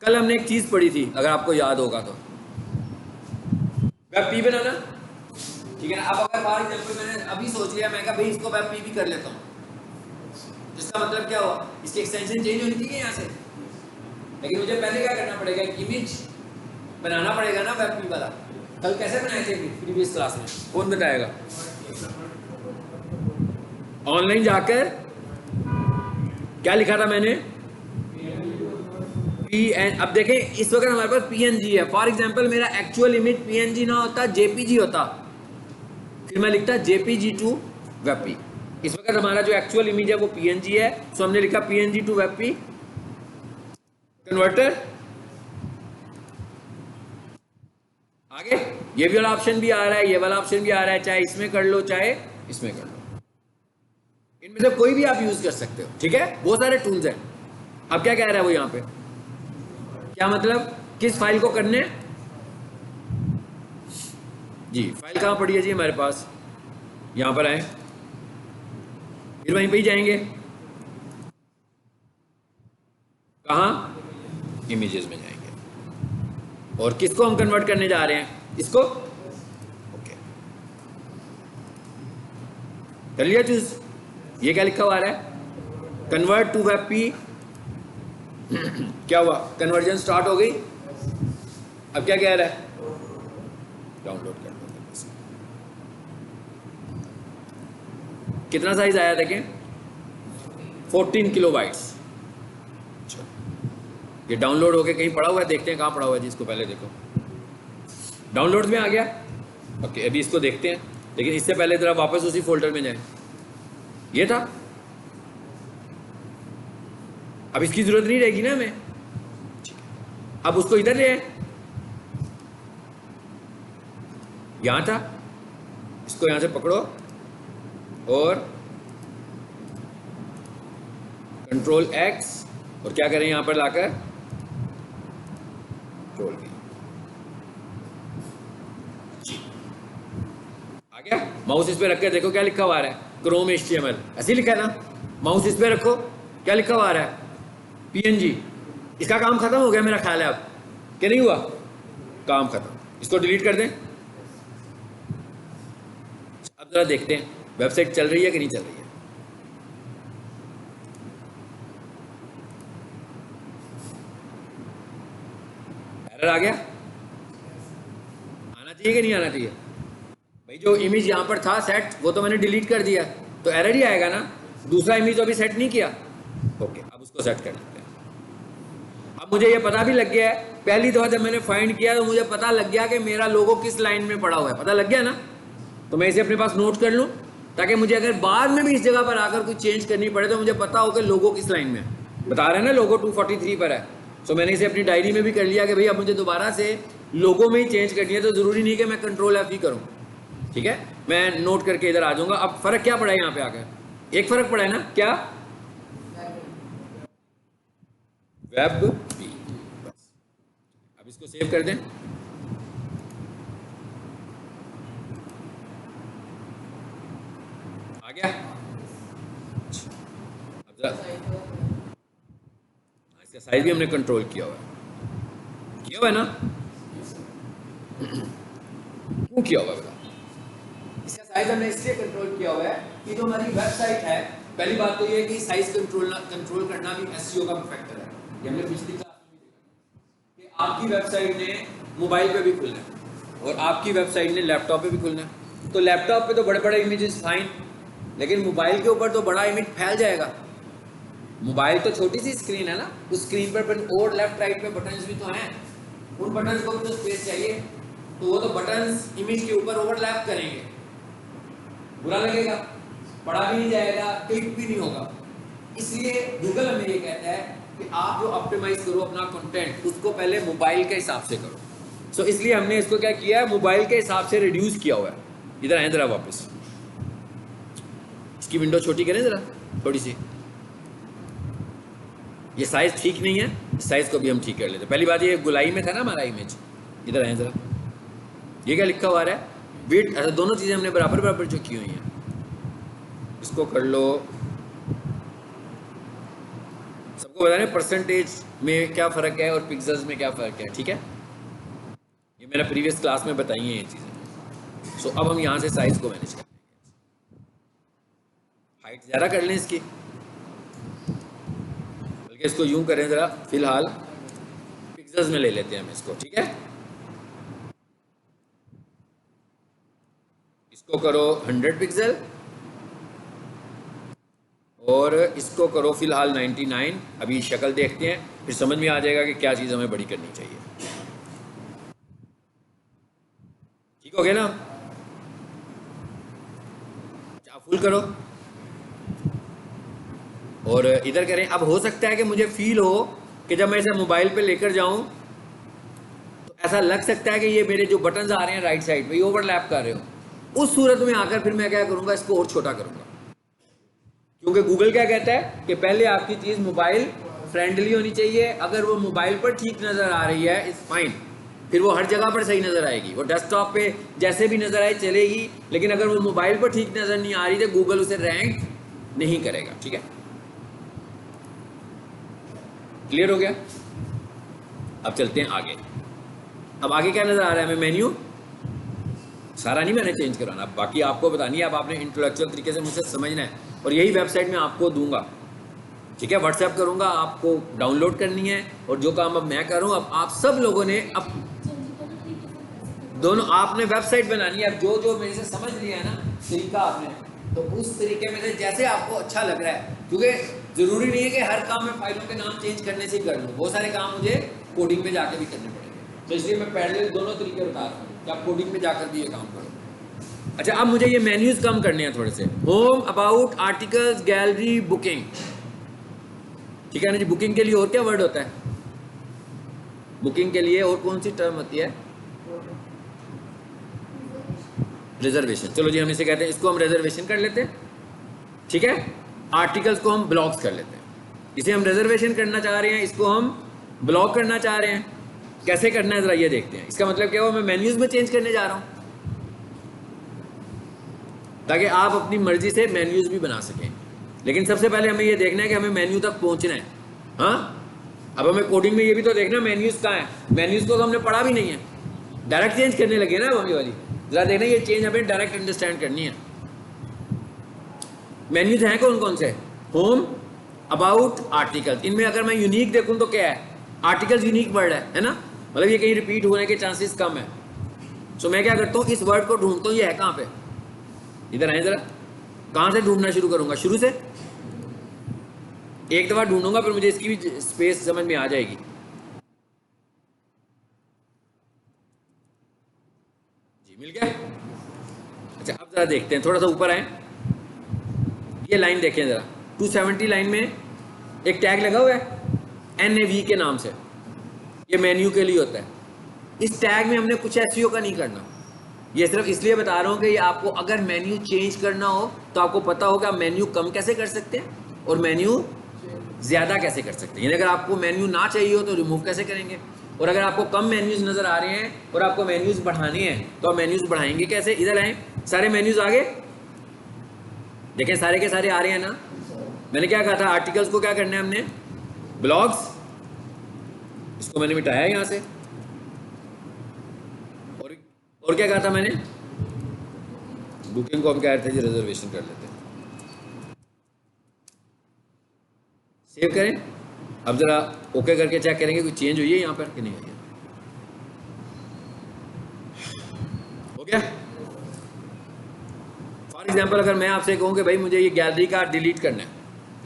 कल हमने एक चीज पढ़ी थी, अगर आपको याद होगा तो, वेब पी बनाना। ठीक है ना। अब अगर फॉर एग्जांपल मैंने अभी सोच लिया, मैं कहा भाई इसको वेब पी भी कर लेता हूँ, इसका मतलब क्या हुआ, इसकी एक्सटेंशन चेंज होनी चाहिए यहाँ से। लेकिन मुझे पहले क्या करना पड़ेगा, एक इमेज बनाना पड़ेगा ना वेब पी वाला। कल कैसे बनाए थे प्रीवियस क्लास में, कौन बताएगा? ऑनलाइन जाकर क्या लिखा था मैंने, PN। अब देखें इस वक्त हमारे पास PNG है। फॉर एग्जांपल मेरा एक्चुअल इमेज PNG ना होता, JPG होता, फिर मैं लिखता JPG टू WebP। इस वक्त हमारा जो एक्चुअल इमेज है वो PNG है, सो हमने लिखा PNG टू WebP कन्वर्टर। आगे ये वाला ऑप्शन भी आ रहा है, ये वाला ऑप्शन भी आ रहा है, चाहे इसमें कर लो चाहे इसमें कर लो, इनमें से कोई भी आप यूज कर सकते हो। ठीक है, बहुत सारे टूल्स हैं। अब क्या कह रहा है वो यहाँ पे, क्या मतलब, किस फाइल को करने जी, फाइल कहाँ पड़ी है जी हमारे पास, यहाँ पर आए, फिर वहीं पे ही जाएंगे, कहाँ, इमेजेस में जाएंगे, और किसको हम कन्वर्ट करने जा रहे हैं, इसको। ओके, कर लिया चूज। ये क्या लिखा हुआ है, कन्वर्ट टू वेब पी। क्या हुआ, कन्वर्जन स्टार्ट हो गई। अब क्या कह रहा है, डाउनलोड कर लो। कितना साइज आया देखें, 14 किलोबाइट्स। ये डाउनलोड होके कहीं पड़ा हुआ है, देखते हैं कहाँ पड़ा हुआ है जी, इसको पहले देखो। डाउनलोड में आ गया। ओके, अभी इसको देखते हैं, लेकिन इससे पहले जरा वापस उसी फोल्डर में जाए। ये था, अब इसकी जरूरत नहीं रहेगी ना हमें। अब उसको इधर ले आए, यहां था, इसको यहां से पकड़ो और कंट्रोल X, और क्या करें यहां पर लाकर कंट्रोल V। आ गया। माउस इस पे रख के देखो क्या लिखा हुआ है, क्रोम HTML, ऐसे लिखा है ना। माउस इस पे रखो, क्या लिखा हुआ है, PNG। इसका काम खत्म हो गया मेरा ख्याल है अब, क्या नहीं हुआ, काम खत्म। इसको डिलीट कर दें, अब जरा देखते हैं वेबसाइट चल रही है कि नहीं चल रही है। एरर आ गया, आना चाहिए कि नहीं आना चाहिए? भाई जो इमेज यहाँ पर था सेट वो तो मैंने डिलीट कर दिया, तो एरर ही आएगा ना। दूसरा इमेज तो अभी सेट नहीं किया। ओके, अब उसको सेट कर लेते हैं। अब मुझे ये पता भी लग गया है, पहली दफा जब मैंने फाइंड किया तो मुझे पता लग गया कि मेरा लोगो किस लाइन में पड़ा हुआ है, पता लग गया ना। तो मैं इसे अपने पास नोट कर लूँ ताकि मुझे अगर बाद में भी इस जगह पर आकर कुछ चेंज करनी पड़े तो मुझे पता हो कि लोगो किस लाइन में है। बता रहे हैं ना लोगो 243 पर है। सो मैंने इसे अपनी डायरी में भी कर लिया कि भाई अब मुझे दोबारा से लोगो में ही चेंज करनी है, तो ज़रूरी नहीं कि मैं कंट्रोल F ही करूँ। ठीक है, मैं नोट करके इधर आ जाऊँगा। अब फ़र्क क्या पड़ा है यहाँ पे आकर? एक फ़र्क पड़ा है ना, क्या? WebP. बस अब इसको सेव कर दें। आ गया। अब जरा इसका साइज भी हमने कंट्रोल किया हुआ है ना? क्यों किया हुआ है? इसका साइज हमने इसलिए कंट्रोल किया हुआ है कि जो हमारी वेबसाइट है, पहली बात तो ये है कि साइज कंट्रोल करना भी एसईओ का फैक्टर है। ये हमने पिछली क्लास में भी देखा कि आपकी वेबसाइट ने मोबाइल पे भी खुलना है और आपकी वेबसाइट ने लैपटॉप पे भी खुलना है। तो लैपटॉप पे तो बड़े बड़े इमेजेस फाइन, लेकिन मोबाइल के ऊपर तो बड़ा इमेज फैल जाएगा। मोबाइल तो छोटी सी स्क्रीन है ना, उस स्क्रीन पर और लेफ्ट राइट पे बटन्स भी तो हैं, उन बटन्स को भी तो स्पेस चाहिए, तो वो तो बटन्स इमेज के ऊपर ओवरलैप करेंगे, बुरा लगेगा, पढ़ा भी नहीं जाएगा, क्लिक भी नहीं होगा। इसलिए गूगल हमें ये कहता है कि आप जो ऑप्टिमाइज करो अपना कंटेंट, उसको पहले मोबाइल के हिसाब से करो। सो इसलिए हमने इसको क्या किया है, मोबाइल के हिसाब से रिड्यूस किया हुआ है। इधर आए जरा वापस, इसकी विंडो छोटी करें जरा थोड़ी सी। ये साइज ठीक नहीं है, साइज को भी हम ठीक कर लेते हैं। पहली बात ये गुलाई में था ना हमारा इमेज। इधर आए जरा, ये क्या लिखा हुआ है? वेट। अच्छा, दोनों चीज़ें हमने बराबर बराबर जो की हुई हैं, इसको कर लो। सबको बता रहे परसेंटेज में क्या फ़र्क है और पिक्सेल्स में क्या फ़र्क है। ठीक है, ये मैंने प्रीवियस क्लास में बताई हैं ये चीज़ें। सो अब हम यहाँ से साइज को मैनेज कर लेंगे। हाइट ज़्यादा कर लें इसकी, बल्कि इसको यूं करें ज़रा, फिलहाल पिक्सेल्स में ले लेते हैं हम इसको। ठीक है, इसको करो 100 पिक्सल और इसको करो फिलहाल 99। अभी शक्ल देखते हैं, फिर समझ में आ जाएगा कि क्या चीज़ हमें बड़ी करनी चाहिए। ठीक हो गया ना? फुल करो और इधर करें। अब हो सकता है कि मुझे फील हो कि जब मैं इसे मोबाइल पे लेकर जाऊं तो ऐसा लग सकता है कि ये मेरे जो बटन्स आ रहे हैं राइट साइड पे, ये ओवरलैप कर रहे हो। उस सूरत में आकर फिर मैं क्या करूंगा, इसको और छोटा करूंगा, क्योंकि गूगल क्या कहता है कि पहले आपकी चीज़ मोबाइल फ्रेंडली होनी चाहिए। अगर वो मोबाइल पर ठीक नज़र आ रही है इट्स फाइन, फिर वो हर जगह पर सही नज़र आएगी। वो डेस्कटॉप पे जैसे भी नज़र आए चलेगी, लेकिन अगर वो मोबाइल पर ठीक नज़र नहीं आ रही तो गूगल उसे रैंक नहीं करेगा। ठीक है, क्लियर हो गया? अब चलते हैं आगे। अब आगे क्या नज़र आ रहा है हमें? मेन्यू। सारा नहीं मैंने चेंज करवाना, बाकी आपको बतानी है। अब आपने इंटेलेक्चुअल तरीके से मुझसे समझना है, और यही वेबसाइट में आपको दूंगा। ठीक है, व्हाट्सएप करूंगा, आपको डाउनलोड करनी है। और जो काम अब मैं कर रहा हूँ, अब आप सब लोगों ने अब दोनों आपने वेबसाइट बनानी है। अब जो जो मेरे से समझ लिया है ना तरीका आपने, तो उस तरीके में से जैसे आपको अच्छा लग रहा है, क्योंकि ज़रूरी नहीं है कि हर काम में फाइलों के नाम चेंज करने से ही कर लूँ। बहुत सारे काम मुझे कोडिंग में जाकर भी करने पड़ेंगे, तो इसलिए मैं पैरेलल दोनों तरीके बता रहा हूँ कि आप कोडिंग में जाकर भी ये काम करो। अच्छा, अब मुझे ये मेन्यूज कम करने हैं थोड़े से। Home, about, articles, gallery, booking. ठीक है ना जी? बुकिंग के लिए और क्या वर्ड होता है? बुकिंग के लिए और कौन सी टर्म होती है? रिजर्वेशन। चलो जी, हम इसे कहते हैं, इसको हम रिजर्वेशन कर लेते हैं। ठीक है, आर्टिकल्स को हम ब्लॉक्स कर लेते हैं। इसे हम रिजर्वेशन करना चाह रहे हैं, इसको हम ब्लॉक करना चाह रहे हैं। कैसे करना है जरा ये देखते हैं। इसका मतलब क्या हुआ? मैं मेन्यूज में चेंज करने जा रहा हूं ताकि आप अपनी मर्जी से मेन्यूज भी बना सकें। लेकिन सबसे पहले हमें ये देखना है कि हमें मेन्यू तक पहुंचना है। हाँ, अब हमें कोडिंग में ये भी तो देखना मेन्यूज कहाँ है। मेन्यूज को तो हमने पढ़ा भी नहीं है, डायरेक्ट चेंज करने लगे ना अभी वाली। जरा देखना, ये चेंज हमें डायरेक्ट अंडरस्टैंड करनी है। मेन्यूज हैं कौन कौन से? Home, about, article. इनमें अगर मैं यूनिक देखूं तो क्या है? आर्टिकल्स यूनिक वर्ड है ना, मतलब ये कहीं रिपीट होने के चांसेस कम है। सो मैं क्या करता हूँ, इस वर्ड को ढूंढता हूँ, ये है कहाँ पे? इधर आए जरा, कहाँ से ढूंढना शुरू करूंगा? शुरू से एक दफा ढूंढूंगा, फिर मुझे इसकी भी स्पेस समझ में आ जाएगी। जी मिल गया। अच्छा अब जरा देखते हैं, थोड़ा सा ऊपर आए, ये लाइन देखें जरा, 270 लाइन में एक टैग लगा हुआ है NAV के नाम से, ये मेन्यू के लिए होता है। इस टैग में हमने कुछ SEO का नहीं करना, ये सिर्फ इसलिए बता रहा हूँ कि ये आपको अगर मेन्यू चेंज करना हो तो आपको पता होगा मेन्यू कम कैसे कर सकते हैं और मेन्यू ज़्यादा कैसे कर सकते हैं। यानी अगर आपको मेन्यू ना चाहिए हो तो रिमूव कैसे करेंगे, और अगर आपको कम मेन्यूज़ नज़र आ रहे हैं और आपको मेन्यूज़ बढ़ाने हैं तो आप मेन्यूज़ बढ़ाएंगे कैसे? इधर आए, सारे मेन्यूज़ आ गए, देखें सारे के सारे आ रहे हैं ना। मैंने क्या कहा था, आर्टिकल्स को क्या करना है हमने? ब्लॉग्स, इसको मैंने मिटाया यहाँ से, और क्या कहा था मैंने? बुकिंग को हम कह रहे थे जी रिजर्वेशन कर लेते हैं। सेव करें, अब जरा ओके करके चेक करेंगे कोई चेंज हुई है यहाँ पर कि नहीं हुई है। हो गया। फॉर एग्जाम्पल अगर मैं आपसे कहूँ कि भाई मुझे ये गैलरी का डिलीट करना है,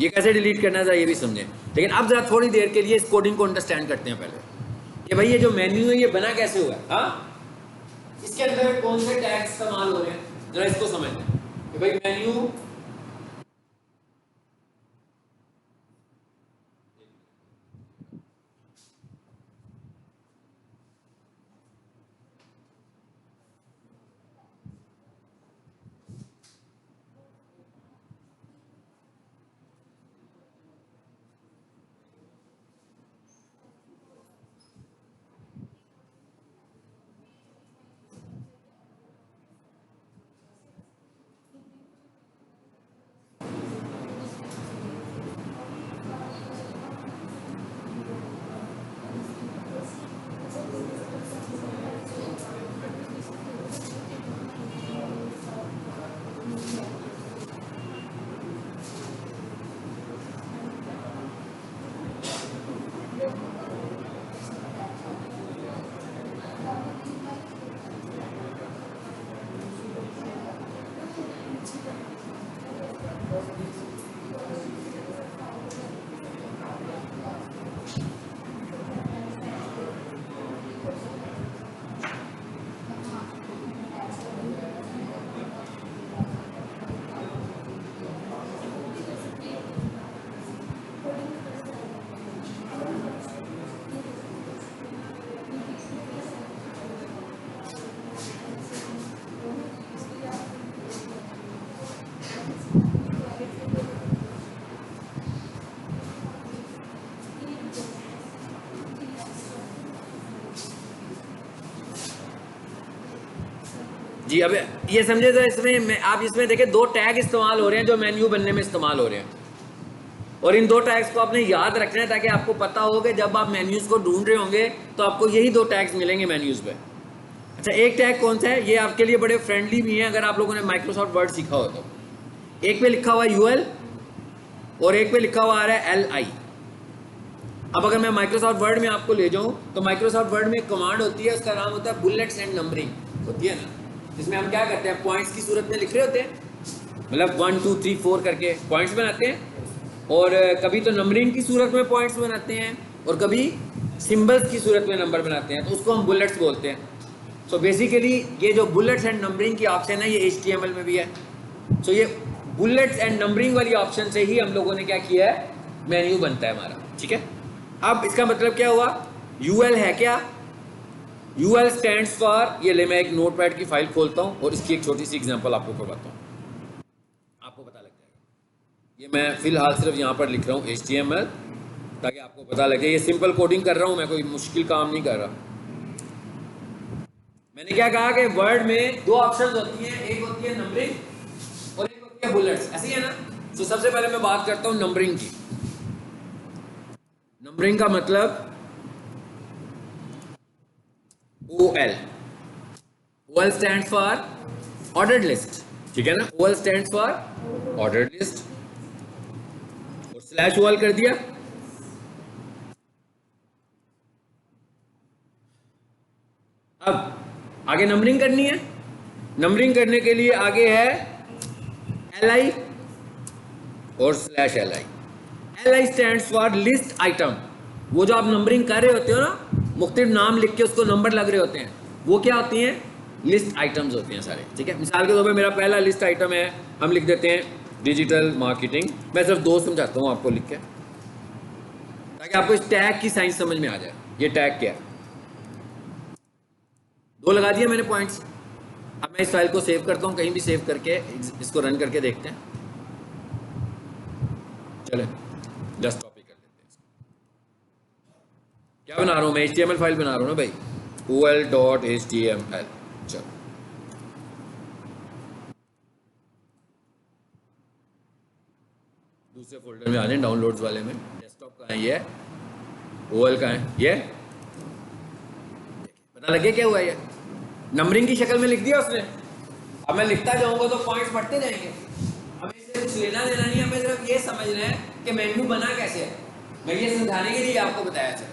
ये कैसे डिलीट करना है जरा ये भी समझें। लेकिन अब जरा थोड़ी देर के लिए इस कोडिंग को अंडरस्टैंड करते हैं पहले कि भाई ये जो मेन्यू है ये बना कैसे हुआ है। हाँ, इसके अंदर कौन से टैग इस्तेमाल हो रहे हैं, जरा इसको समझें कि भाई मेन्यू जी। अब ये समझे तो इसमें आप इसमें देखें दो टैग इस्तेमाल हो रहे हैं जो मेन्यू बनने में इस्तेमाल हो रहे हैं, और इन दो टैग्स को आपने याद रखना है ताकि आपको पता हो कि जब आप मेन्यूज़ को ढूंढ रहे होंगे तो आपको यही दो टैग्स मिलेंगे मेन्यूज़ पे। अच्छा एक टैग कौन सा है, ये आपके लिए बड़े फ्रेंडली भी हैं अगर आप लोगों ने माइक्रोसॉफ्ट वर्ड सीखा हो तो। एक पे लिखा हुआ है UL और एक पे लिखा हुआ आ रहा है LI। अब अगर मैं माइक्रोसॉफ्ट वर्ड में आपको ले जाऊं तो माइक्रोसॉफ्ट वर्ड में एक कमांड होती है, उसका नाम होता है बुलेट्स एंड नंबरिंग होती है ना, जिसमें हम क्या करते हैं पॉइंट्स की सूरत में लिख रहे होते हैं, मतलब 1 2 3 4 करके पॉइंट्स बनाते हैं, और कभी तो नंबरिंग की सूरत में पॉइंट्स बनाते हैं और कभी सिंबल्स की सूरत में नंबर बनाते हैं, तो उसको हम बुलेट्स बोलते हैं। सो बेसिकली ये जो बुलेट्स एंड नंबरिंग की ऑप्शन है ये HTML में भी है। सो ये बुलेट्स एंड नंबरिंग वाली ऑप्शन से ही हम लोगों ने क्या किया है, मेन्यू बनता है हमारा। ठीक है, अब इसका मतलब क्या हुआ, UL है क्या, UL स्टैंड्स फॉर, ये ले मैं एक नोटपैड की फाइल खोलता हूँ और इसकी एक छोटी सी एग्जांपल आपको करवाता हूँ, आपको पता लग जाएगा। ये मैं फिलहाल सिर्फ यहाँ पर लिख रहा हूँ HTML ताकि आपको पता लगे, ये सिंपल कोडिंग कर रहा हूँ मैं, कोई मुश्किल काम नहीं कर रहा। मैंने क्या कहा कि वर्ड में दो ऑप्शंस होती हैं, एक होती है नंबरिंग और एक होती है बुलेट्स, ऐसी है ना। तो सबसे पहले मैं बात करता हूँ नंबरिंग की। नंबरिंग का मतलब OL, OL stands for ordered list, ठीक है ना। OL stands for order list और स्लैश OL कर दिया। अब आगे नंबरिंग करनी है। नंबरिंग करने के लिए आगे है LI और slash LI। LI stands for list item. वो जो आप नंबरिंग कर रहे होते हो ना, मुख्तलिफ नाम लिख के उसको नंबर लग रहे होते हैं, वो क्या होती हैं? लिस्ट आइटम्स होती हैं सारे, ठीक है। मिसाल के तौर पे मेरा पहला लिस्ट आइटम है, हम लिख देते हैं डिजिटल मार्केटिंग। मैं सिर्फ 2 समझाता हूँ आपको लिख के, ताकि आपको इस टैग की साइंस समझ में आ जाए। ये टैग क्या है? 2 लगा दिया मैंने पॉइंट्स। अब मैं इस फाइल को सेव करता हूँ, कहीं भी सेव करके इसको रन करके देखते हैं। चले जस्ट कॉपी कर लेते हैं। क्या बना रहा हूँ मैं? HTML फाइल बना रहा हूँ ना भाई, ol.html। चलो दूसरे फोल्डर में आ जाए, डाउनलोड्स वाले में। डेस्कटॉप का है ये, OL का है ये। पता लगे क्या हुआ? ये नंबरिंग की शक्ल में लिख दिया उसने। अब मैं लिखता जाऊंगा तो पॉइंट्स बढ़ते जाएंगे। हमें इससे कुछ लेना देना नहीं, हमें सिर्फ ये समझना है कि मेन्यू बना कैसे है। मैं ये समझाने के लिए आपको बताया था।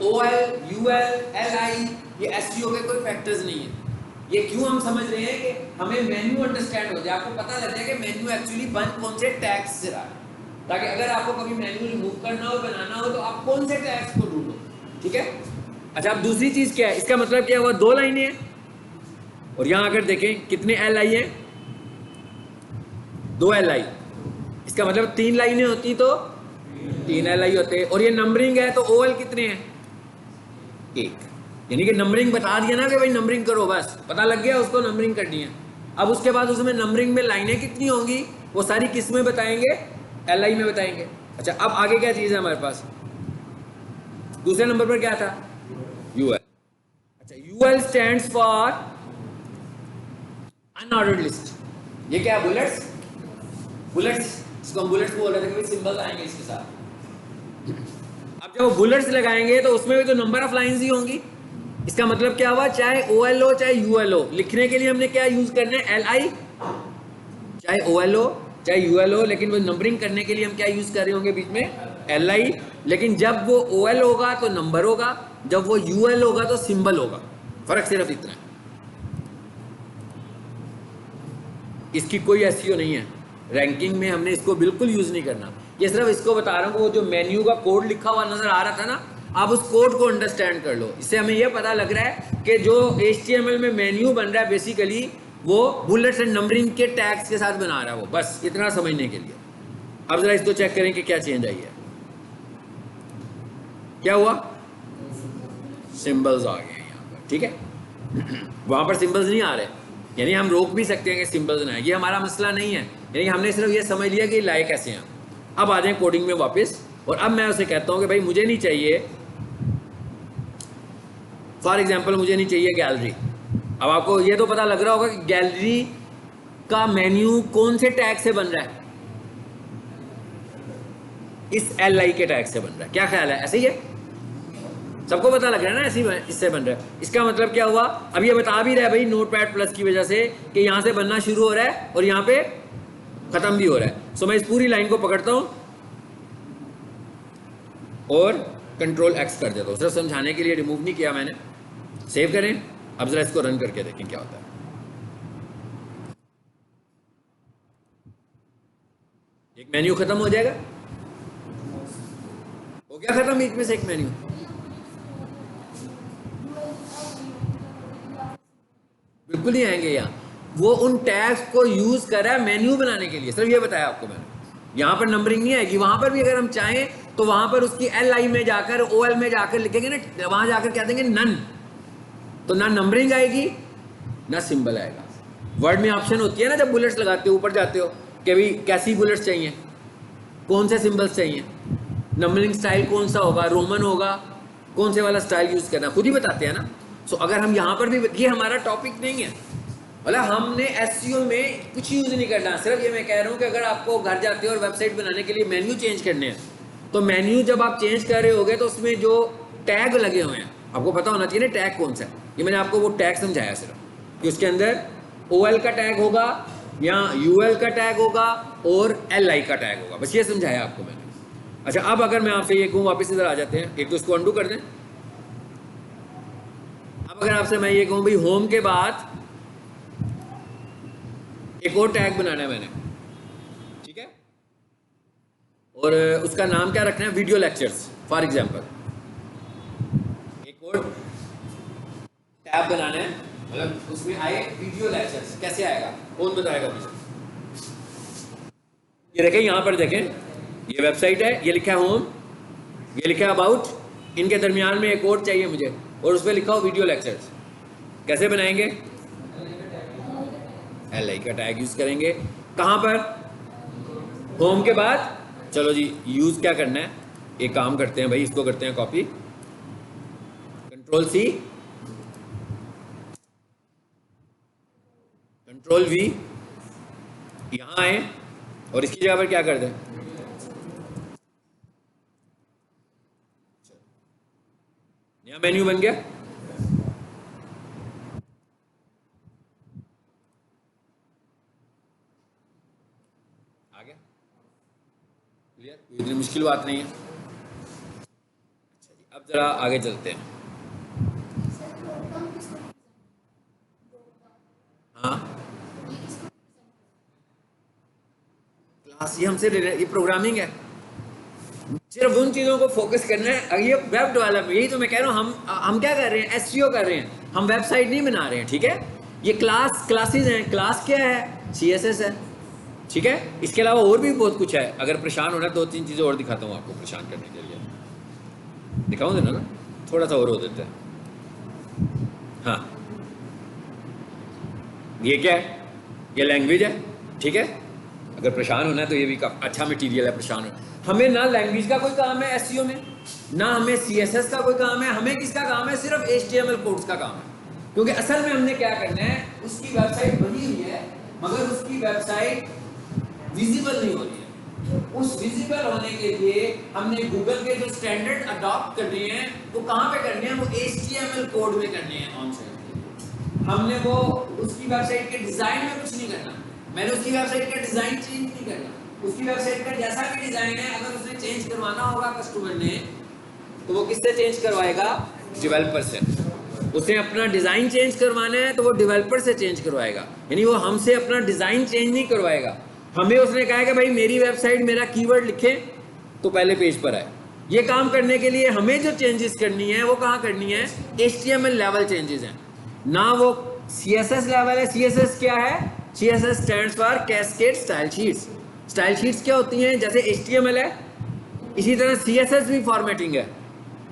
OL, UL, LI ये SEO के कोई फैक्टर्स नहीं है। ये क्यों हम समझ रहे हैं कि हमें मेन्यू अंडरस्टैंड हो जाए, आपको पता लग जाए कि मेन्यू एक्चुअली बन कौन से टैग्स से रहा है, ताकि अगर आपको कभी मेन्यू रिमूव करना हो, बनाना हो, तो आप कौन से टैग्स को ढूंढो, ठीक है। अच्छा, अब दूसरी चीज क्या है? इसका मतलब क्या हुआ? 2 लाइनें हैं और यहां अगर देखें कितने LI हैं? 2 LI। इसका मतलब 3 लाइनें होती तो 3 LI होते। और ये नंबरिंग है तो OL कितने हैं? 1। यानी कि नंबरिंग बता दिया ना कि भाई नंबरिंग करो, बस पता लग गया उसको नंबरिंग करनी है। अब उसके बाद उसमें नंबरिंग में लाइनें कितनी होंगी वो सारी किस में बताएंगे? LI में बताएंगे। अच्छा, अब आगे क्या चीज है हमारे पास? दूसरे नंबर पर क्या था? UL। अच्छा, UL stands for unordered list. ये क्या है? बुलेट्स। बुलेट्स, इसको हम बुलेट्स बोल रहे थे कि सिंबल आएंगे इसके साथ। अब जब वो बुलेट्स लगाएंगे तो उसमें भी तो नंबर ऑफ लाइंस ही होंगी। इसका मतलब क्या हुआ? चाहे OL हो चाहे UL हो, लिखने के लिए हमने क्या यूज करना है? LI। चाहे OL हो चाहे UL हो, लेकिन वो नंबरिंग करने के लिए हम क्या यूज कर रहे होंगे बीच में? LI। लेकिन जब वो OL होगा तो नंबर होगा, जब वो UL होगा तो सिंबल होगा। फर्क सिर्फ इतना है, इसकी कोई SEO नहीं है। रैंकिंग में हमने इसको बिल्कुल यूज नहीं करना। ये सिर्फ इसको बता रहा हूँ, वो जो मेन्यू का कोड लिखा हुआ नजर आ रहा था ना, आप उस कोड को अंडरस्टैंड कर लो। इससे हमें यह पता लग रहा है कि जो HTML में मेन्यू बन रहा है बेसिकली वो बुलेट्स एंड नंबरिंग के टैग्स के साथ बना रहा है वो, बस इतना समझने के लिए। अब जरा इसको चेक करें कि क्या चेंज आई है। क्या हुआ? सिंबल्स आ गए यहाँ पर, ठीक है। वहां पर सिंबल्स नहीं आ रहे, यानी हम रोक भी सकते हैं कि सिंबल्स ना आए, ये हमारा मसला नहीं है। यानी हमने सिर्फ ये समझ लिया कि लाए कैसे हैं। अब आ जाए कोडिंग में वापस, और अब मैं उसे कहता हूँ कि भाई मुझे नहीं चाहिए, फॉर एग्जाम्पल मुझे नहीं चाहिए गैलरी। अब आपको ये तो पता लग रहा होगा कि गैलरी का मेन्यू कौन से टैग से बन रहा है? इस LI के टैग से बन रहा है। क्या ख्याल है? ऐसे ही है? सबको पता लग रहा है ना, ऐसी इससे बन रहा है। इसका मतलब क्या हुआ? अब ये बता भी रहा है भाई नोटपैड प्लस की वजह से कि यहां से बनना शुरू हो रहा है और यहां पे खत्म भी हो रहा है। सो मैं इस पूरी लाइन को पकड़ता हूं और कंट्रोल X कर देता हूं, सिर्फ समझाने के लिए, रिमूव नहीं किया मैंने। सेव करें। अब जरा इसको रन करके देखें क्या होता है। एक मेन्यू खत्म हो जाएगा। हो गया खत्म बीच में से एक मेन्यू। बिल्कुल नहीं आएंगे यहाँ। वो उन टैग्स को यूज कर रहा है मेन्यू बनाने के लिए, सिर्फ ये बताया आपको मैंने। यहाँ पर नंबरिंग नहीं आएगी। वहां पर भी अगर हम चाहें तो वहां पर उसकी LI में जाकर OL में जाकर लिखेंगे ना, वहां जाकर क्या देंगे? नन। तो ना नंबरिंग आएगी ना सिंबल आएगा। वर्ड में ऑप्शन होती है ना, जब बुलेट्स लगाते हो ऊपर जाते हो कि भाई कैसी बुलेट्स चाहिए, कौन से सिंबल्स चाहिए, नंबरिंग स्टाइल कौन सा होगा, रोमन होगा, कौन से वाला स्टाइल यूज करना, खुद ही बताते हैं ना। सो अगर हम यहाँ पर भी, ये हमारा टॉपिक नहीं है, मतलब हमने SEO में कुछ यूज नहीं करना। सिर्फ ये मैं कह रहा हूँ कि अगर आपको घर जाते हो और वेबसाइट बनाने के लिए मेन्यू चेंज करने हैं, तो मेन्यू जब आप चेंज कर रहे होगे तो उसमें जो टैग लगे हुए हैं आपको पता होना चाहिए ना, टैग कौन सा है। ये मैंने आपको वो टैग समझाया सिर्फ कि उसके अंदर OL का टैग होगा, यहाँ UL का टैग होगा और LI का टैग होगा, बस ये समझाया आपको मैंने। अच्छा, अब अगर मैं आपसे ये कहूँ, वापस इधर आ जाते हैं, एक तो इसको अंडू कर दें। अब अगर आपसे मैं ये कहूँ भाई होम के बाद एक और टैग बनाना है मैंने, ठीक है, और उसका नाम क्या रखना है, वीडियो लेक्चर्स फॉर एग्जांपल। एक और टैब बनाना है, मतलब उसमें आए वीडियो लेक्चर्स। कैसे आएगा, कौन बताएगा मुझे? ये देखें, यहाँ पर देखें, ये वेबसाइट है, ये लिखा है होम, ये लिखा है अबाउट, इनके दरमियान में एक और चाहिए मुझे, और उस पर लिखा हो वीडियो लेक्चर्स। कैसे बनाएंगे? LI का टैग यूज करेंगे। कहाँ पर? होम के बाद। चलो जी, यूज क्या करना है, एक काम करते हैं भाई, इसको करते हैं कॉपी, Ctrl+C, Ctrl+V, यहां आए और इसकी जगह पर क्या कर दें, यहां मेन्यू बन गया। आ गया क्लियर, इतनी मुश्किल बात नहीं है। अच्छा जी, अब जरा आगे चलते हैं। हाँ, क्लास ये हमसे ये प्रोग्रामिंग है, सिर्फ उन चीज़ों को फोकस करना है। ये वेब डेवलपमेंट, यही तो मैं कह रहा हूँ, हम क्या कर रहे हैं, एसईओ कर रहे हैं, हम वेबसाइट नहीं बना रहे हैं, ठीक है। ये क्लासेस हैं, क्लास क्या है, CSS है, ठीक है। इसके अलावा और भी बहुत कुछ है, अगर परेशान होना 2-3 चीज़ें और दिखाता हूँ आपको परेशान करने के लिए। दिखाऊँ देना ना, थोड़ा सा और हो देता है। हाँ, ये क्या है, ये लैंग्वेज है, ठीक है। अगर परेशान होना है तो ये भी अच्छा मटेरियल है परेशान होना। हमें ना लैंग्वेज का कोई काम है एसईओ में, ना हमें CSS का कोई काम है, हमें किसका काम है, सिर्फ HTML कोड्स का काम है। क्योंकि असल में हमने क्या करना है, उसकी वेबसाइट बनी हुई है मगर उसकी वेबसाइट विजिबल नहीं हो रही है। उस विजिबल होने के लिए हमने गूगल के जो स्टैंडर्ड अडॉप्ट करने हैं, वो कहाँ पे करने हैं, वो HTML कोड में करने हैं ऑन साइट। हमने वो उसकी वेबसाइट के डिजाइन में कुछ नहीं करना, मैंने उसकी वेबसाइट का डिजाइन चेंज नहीं करना। उसकी वेबसाइट का जैसा भी डिजाइन है, अगर उसने चेंज करवाना होगा कस्टमर ने, तो वो किससे चेंज करवाएगा, डेवलपर से। उसे अपना डिजाइन चेंज करवाना है तो वो डेवलपर से चेंज करवाएगा, यानी वो हमसे अपना डिजाइन चेंज नहीं करवाएगा। हमें उसने कहा है कि भाई मेरी वेबसाइट मेरा कीवर्ड लिखे तो पहले पेज पर आए। ये काम करने के लिए हमें जो चेंजेस करनी है वो कहाँ करनी है, HTML लेवल चेंजेस हैं, ना वो CSS लेवल है। CSS क्या है, CSS stands for cascade style sheets. Style sheets क्या होती हैं, जैसे HTML है, इसी तरह CSS भी फॉर्मेटिंग है,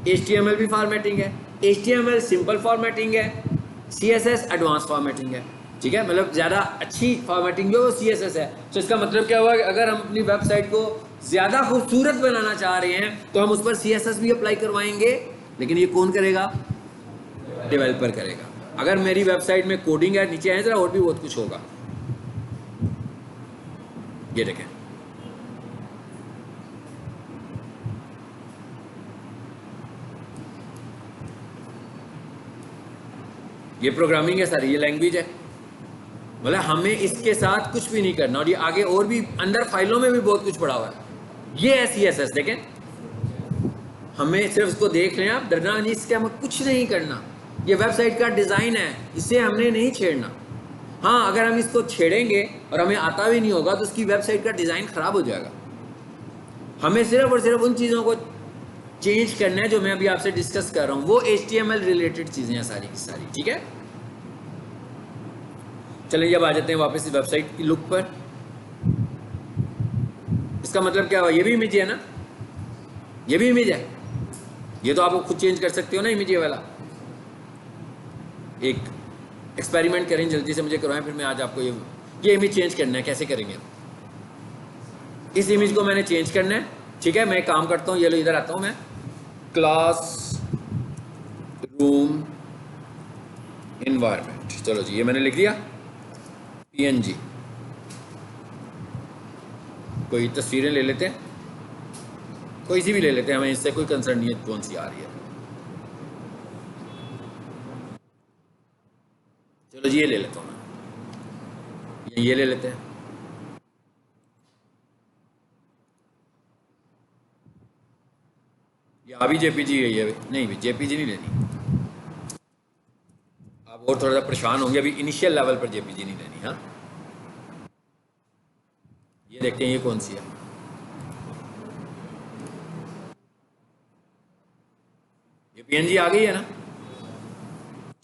HTML भी फॉर्मेटिंग है। HTML सिंपल फॉर्मेटिंग है, CSS एडवांस फॉर्मेटिंग है, ठीक है। मतलब ज़्यादा अच्छी फॉर्मेटिंग जो CSS है। तो इसका मतलब क्या हुआ कि अगर हम अपनी वेबसाइट को ज़्यादा खूबसूरत बनाना चाह रहे हैं तो हम उस पर CSS भी अप्लाई करवाएंगे, लेकिन ये कौन करेगा, डेवलपर करेगा। अगर मेरी वेबसाइट में कोडिंग है, नीचे है जरा, और भी बहुत कुछ होगा। ये देखें, ये प्रोग्रामिंग है सारी, ये लैंग्वेज है, मतलब हमें इसके साथ कुछ भी नहीं करना। और ये आगे और भी अंदर फाइलों में भी बहुत कुछ पड़ा हुआ है। ये है CSS, देखें, हमें सिर्फ इसको देख लें आप, डरना नहीं, इसके हमें कुछ नहीं करना। ये वेबसाइट का डिज़ाइन है, इसे हमने नहीं छेड़ना। हाँ, अगर हम इसको छेड़ेंगे और हमें आता भी नहीं होगा तो उसकी वेबसाइट का डिज़ाइन ख़राब हो जाएगा। हमें सिर्फ और सिर्फ उन चीज़ों को चेंज करना है जो मैं अभी आपसे डिस्कस कर रहा हूँ, वो HTML रिलेटेड चीज़ें हैं सारी की सारी, ठीक है। चलिए अब आ जाते हैं वापस इस वेबसाइट की लुक पर। इसका मतलब क्या हुआ, ये भी इमेज है ना, ये भी इमेज है, ये तो आप खुद चेंज कर सकते हो ना इमेज, ये वाला। एक एक्सपेरिमेंट करें, जल्दी से मुझे करवाएं, फिर मैं आज आपको ये इमेज चेंज करना है। कैसे करेंगे, इस इमेज को मैंने चेंज करना है, ठीक है। मैं एक काम करता हूँ, ये लो इधर आता हूँ मैं, क्लास रूम इन्वायरमेंट, चलो जी ये मैंने लिख दिया, PNG। कोई तस्वीरें ले लेते हैं, कोई सी भी ले लेते हैं, हमें इससे कोई कंसर्न नहीं है कौन सी आ रही है। चलो जी ये ले लेता हूँ मैं, ये ले लेते हैं। ये अभी जेपीजी है, ये नहीं भी जेपीजी नहीं लेनी, आप और थोड़ा सा परेशान होंगे, अभी इनिशियल लेवल पर जेपीजी नहीं लेनी। हाँ, ये देखते हैं ये कौन सी है। ये पीएनजी आ गई है ना,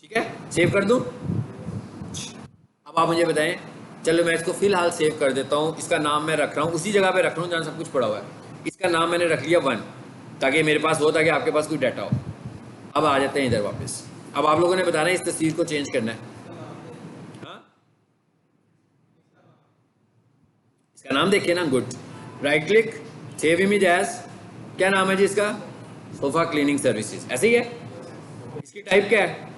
ठीक है, सेव कर दूं। अब आप मुझे बताएं, चलो मैं इसको फिलहाल सेव कर देता हूँ, इसका नाम मैं रख रहा हूँ उसी जगह पे रख रहा हूँ जहाँ सब कुछ पड़ा हुआ है। इसका नाम मैंने रख लिया 1, ताकि मेरे पास हो, ताकि आपके पास कोई डाटा हो। अब आ जाते हैं इधर वापस। अब आप लोगों ने बताना है इस तस्वीर को चेंज करना है। हाँ, इसका नाम देखिए ना, good, right click, save image as, क्या नाम है जी इसका, सोफा क्लीनिंग सर्विसेज, ऐसे ही है। इसकी टाइप क्या है,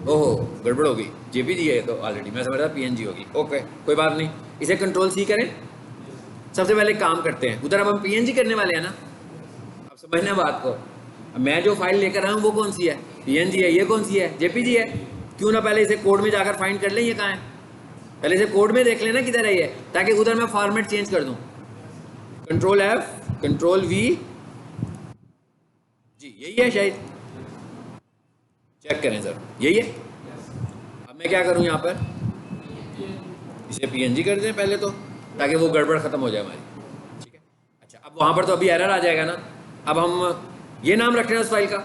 ओहो गड़बड़ होगी, जेपीजी है तो ऑलरेडी, मैं समझ रहा पीएनजी होगी। ओके कोई बात नहीं, इसे कंट्रोल सी करें। सबसे पहले काम करते हैं, उधर अब हम पीएनजी करने वाले हैं ना, अब समझना बात को। अब मैं जो फाइल लेकर आया हूँ वो कौन सी है, पीएनजी है। ये कौन सी है, जेपीजी है। क्यों ना पहले इसे कोड में जाकर फाइंड कर लें, ये कहाँ है, पहले इसे कोड में देख लेना किधर है ये, ताकि उधर मैं फॉर्मेट चेंज कर दूँ। कंट्रोल एफ, कंट्रोल वी, जी यही है शायद, चेक करें सर, यही है। अब मैं क्या करूं यहाँ पर, इसे पीएनजी कर दें पहले तो, ताकि वो गड़बड़ खत्म हो जाए हमारी, ठीक है। अच्छा, अब वहाँ पर तो अभी एरर आ जाएगा ना। अब हम ये नाम रख रहे हैं उस फाइल का,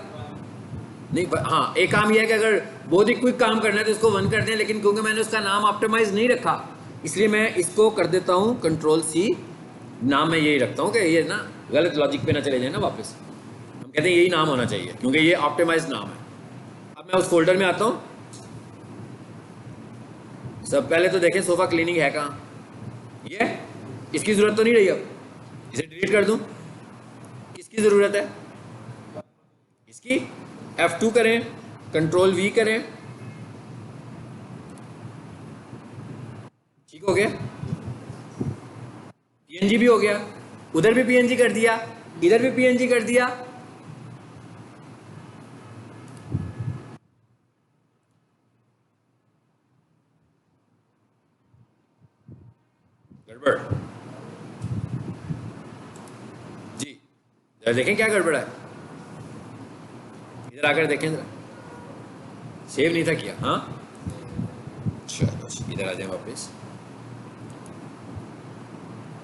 नहीं हाँ, एक काम यह है कि अगर बहुत ही क्विक काम करना है तो इसको 1 कर दें, लेकिन क्योंकि मैंने उसका नाम ऑप्टिमाइज नहीं रखा, इसलिए मैं इसको कर देता हूँ कंट्रोल सी, नाम मैं यही रखता हूँ कि ये ना गलत लॉजिक पे ना चले जाए ना वापस। हम कहते हैं यही नाम होना चाहिए क्योंकि ये ऑप्टिमाइज नाम है। अब मैं उस फोल्डर में आता हूँ, सब पहले तो देखें सोफा क्लीनिंग है कहाँ, ये इसकी ज़रूरत तो नहीं रही, अब इसे डिलीट कर दूँ। किसकी ज़रूरत है, इसकी, F2 करें, कंट्रोल V करें, ठीक हो गया, पीएनजी भी हो गया, उधर भी पीएनजी कर दिया, इधर भी पीएनजी कर दिया। गड़बड़ जी, जरा देखें क्या गड़बड़ है, इधर आकर देखें जरा, सेव नहीं था किया। हाँ चलो इधर आ जाए वापस,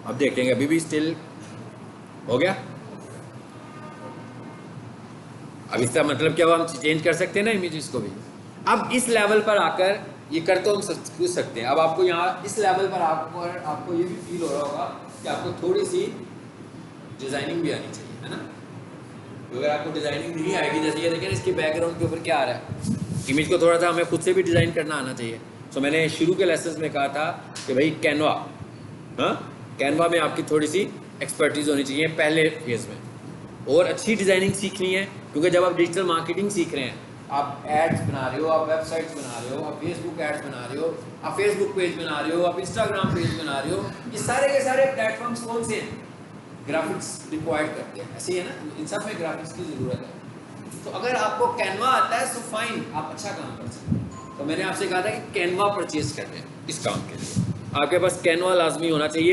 अब देखेंगे, अभी भी स्टिल हो गया। अब इसका मतलब क्या हुआ, हम चेंज कर सकते हैं ना इमेजेस को भी। अब इस लेवल पर आकर ये कर तो हम पूछ सकते हैं। अब आपको यहाँ इस लेवल पर आपको ये भी फील हो रहा होगा कि आपको थोड़ी सी डिज़ाइनिंग भी आनी चाहिए, है ना। तो अगर आपको डिज़ाइनिंग नहीं आएगी, जैसे ये देखें इसके बैकग्राउंड के ऊपर क्या आ रहा है, इमेज को थोड़ा सा हमें खुद से भी डिज़ाइन करना आना चाहिए। तो मैंने शुरू के लेसन्स में कहा था कि भाई कैनवा, हाँ कैनवा में आपकी थोड़ी सी एक्सपर्टीज़ होनी चाहिए पहले फेज़ में, और अच्छी डिज़ाइनिंग सीखनी है, क्योंकि जब आप डिजिटल मार्केटिंग सीख रहे हैं, आप एड्स बना रहे हो, आप वेबसाइट्स बना रहे हो, आप फेसबुक एड्स बना रहे हो, आप फेसबुक पेज बना रहे हो, आप इंस्टाग्राम पेज बना रहे हो, ये सारे के सारे प्लेटफॉर्म्स कौन से हैं, ग्राफिक्स रिक्वायर्ड करते हैं, ऐसे ही है ना, इन सब में ग्राफिक्स की ज़रूरत है। तो अगर आपको कैनवा आता है तो फाइन, आप अच्छा काम कर सकते हैं। तो मैंने आपसे कहा था कि कैनवा परचेज कर रहे हैं इस काम के लिए, आपके पास कैनवा लाजमी होना चाहिए।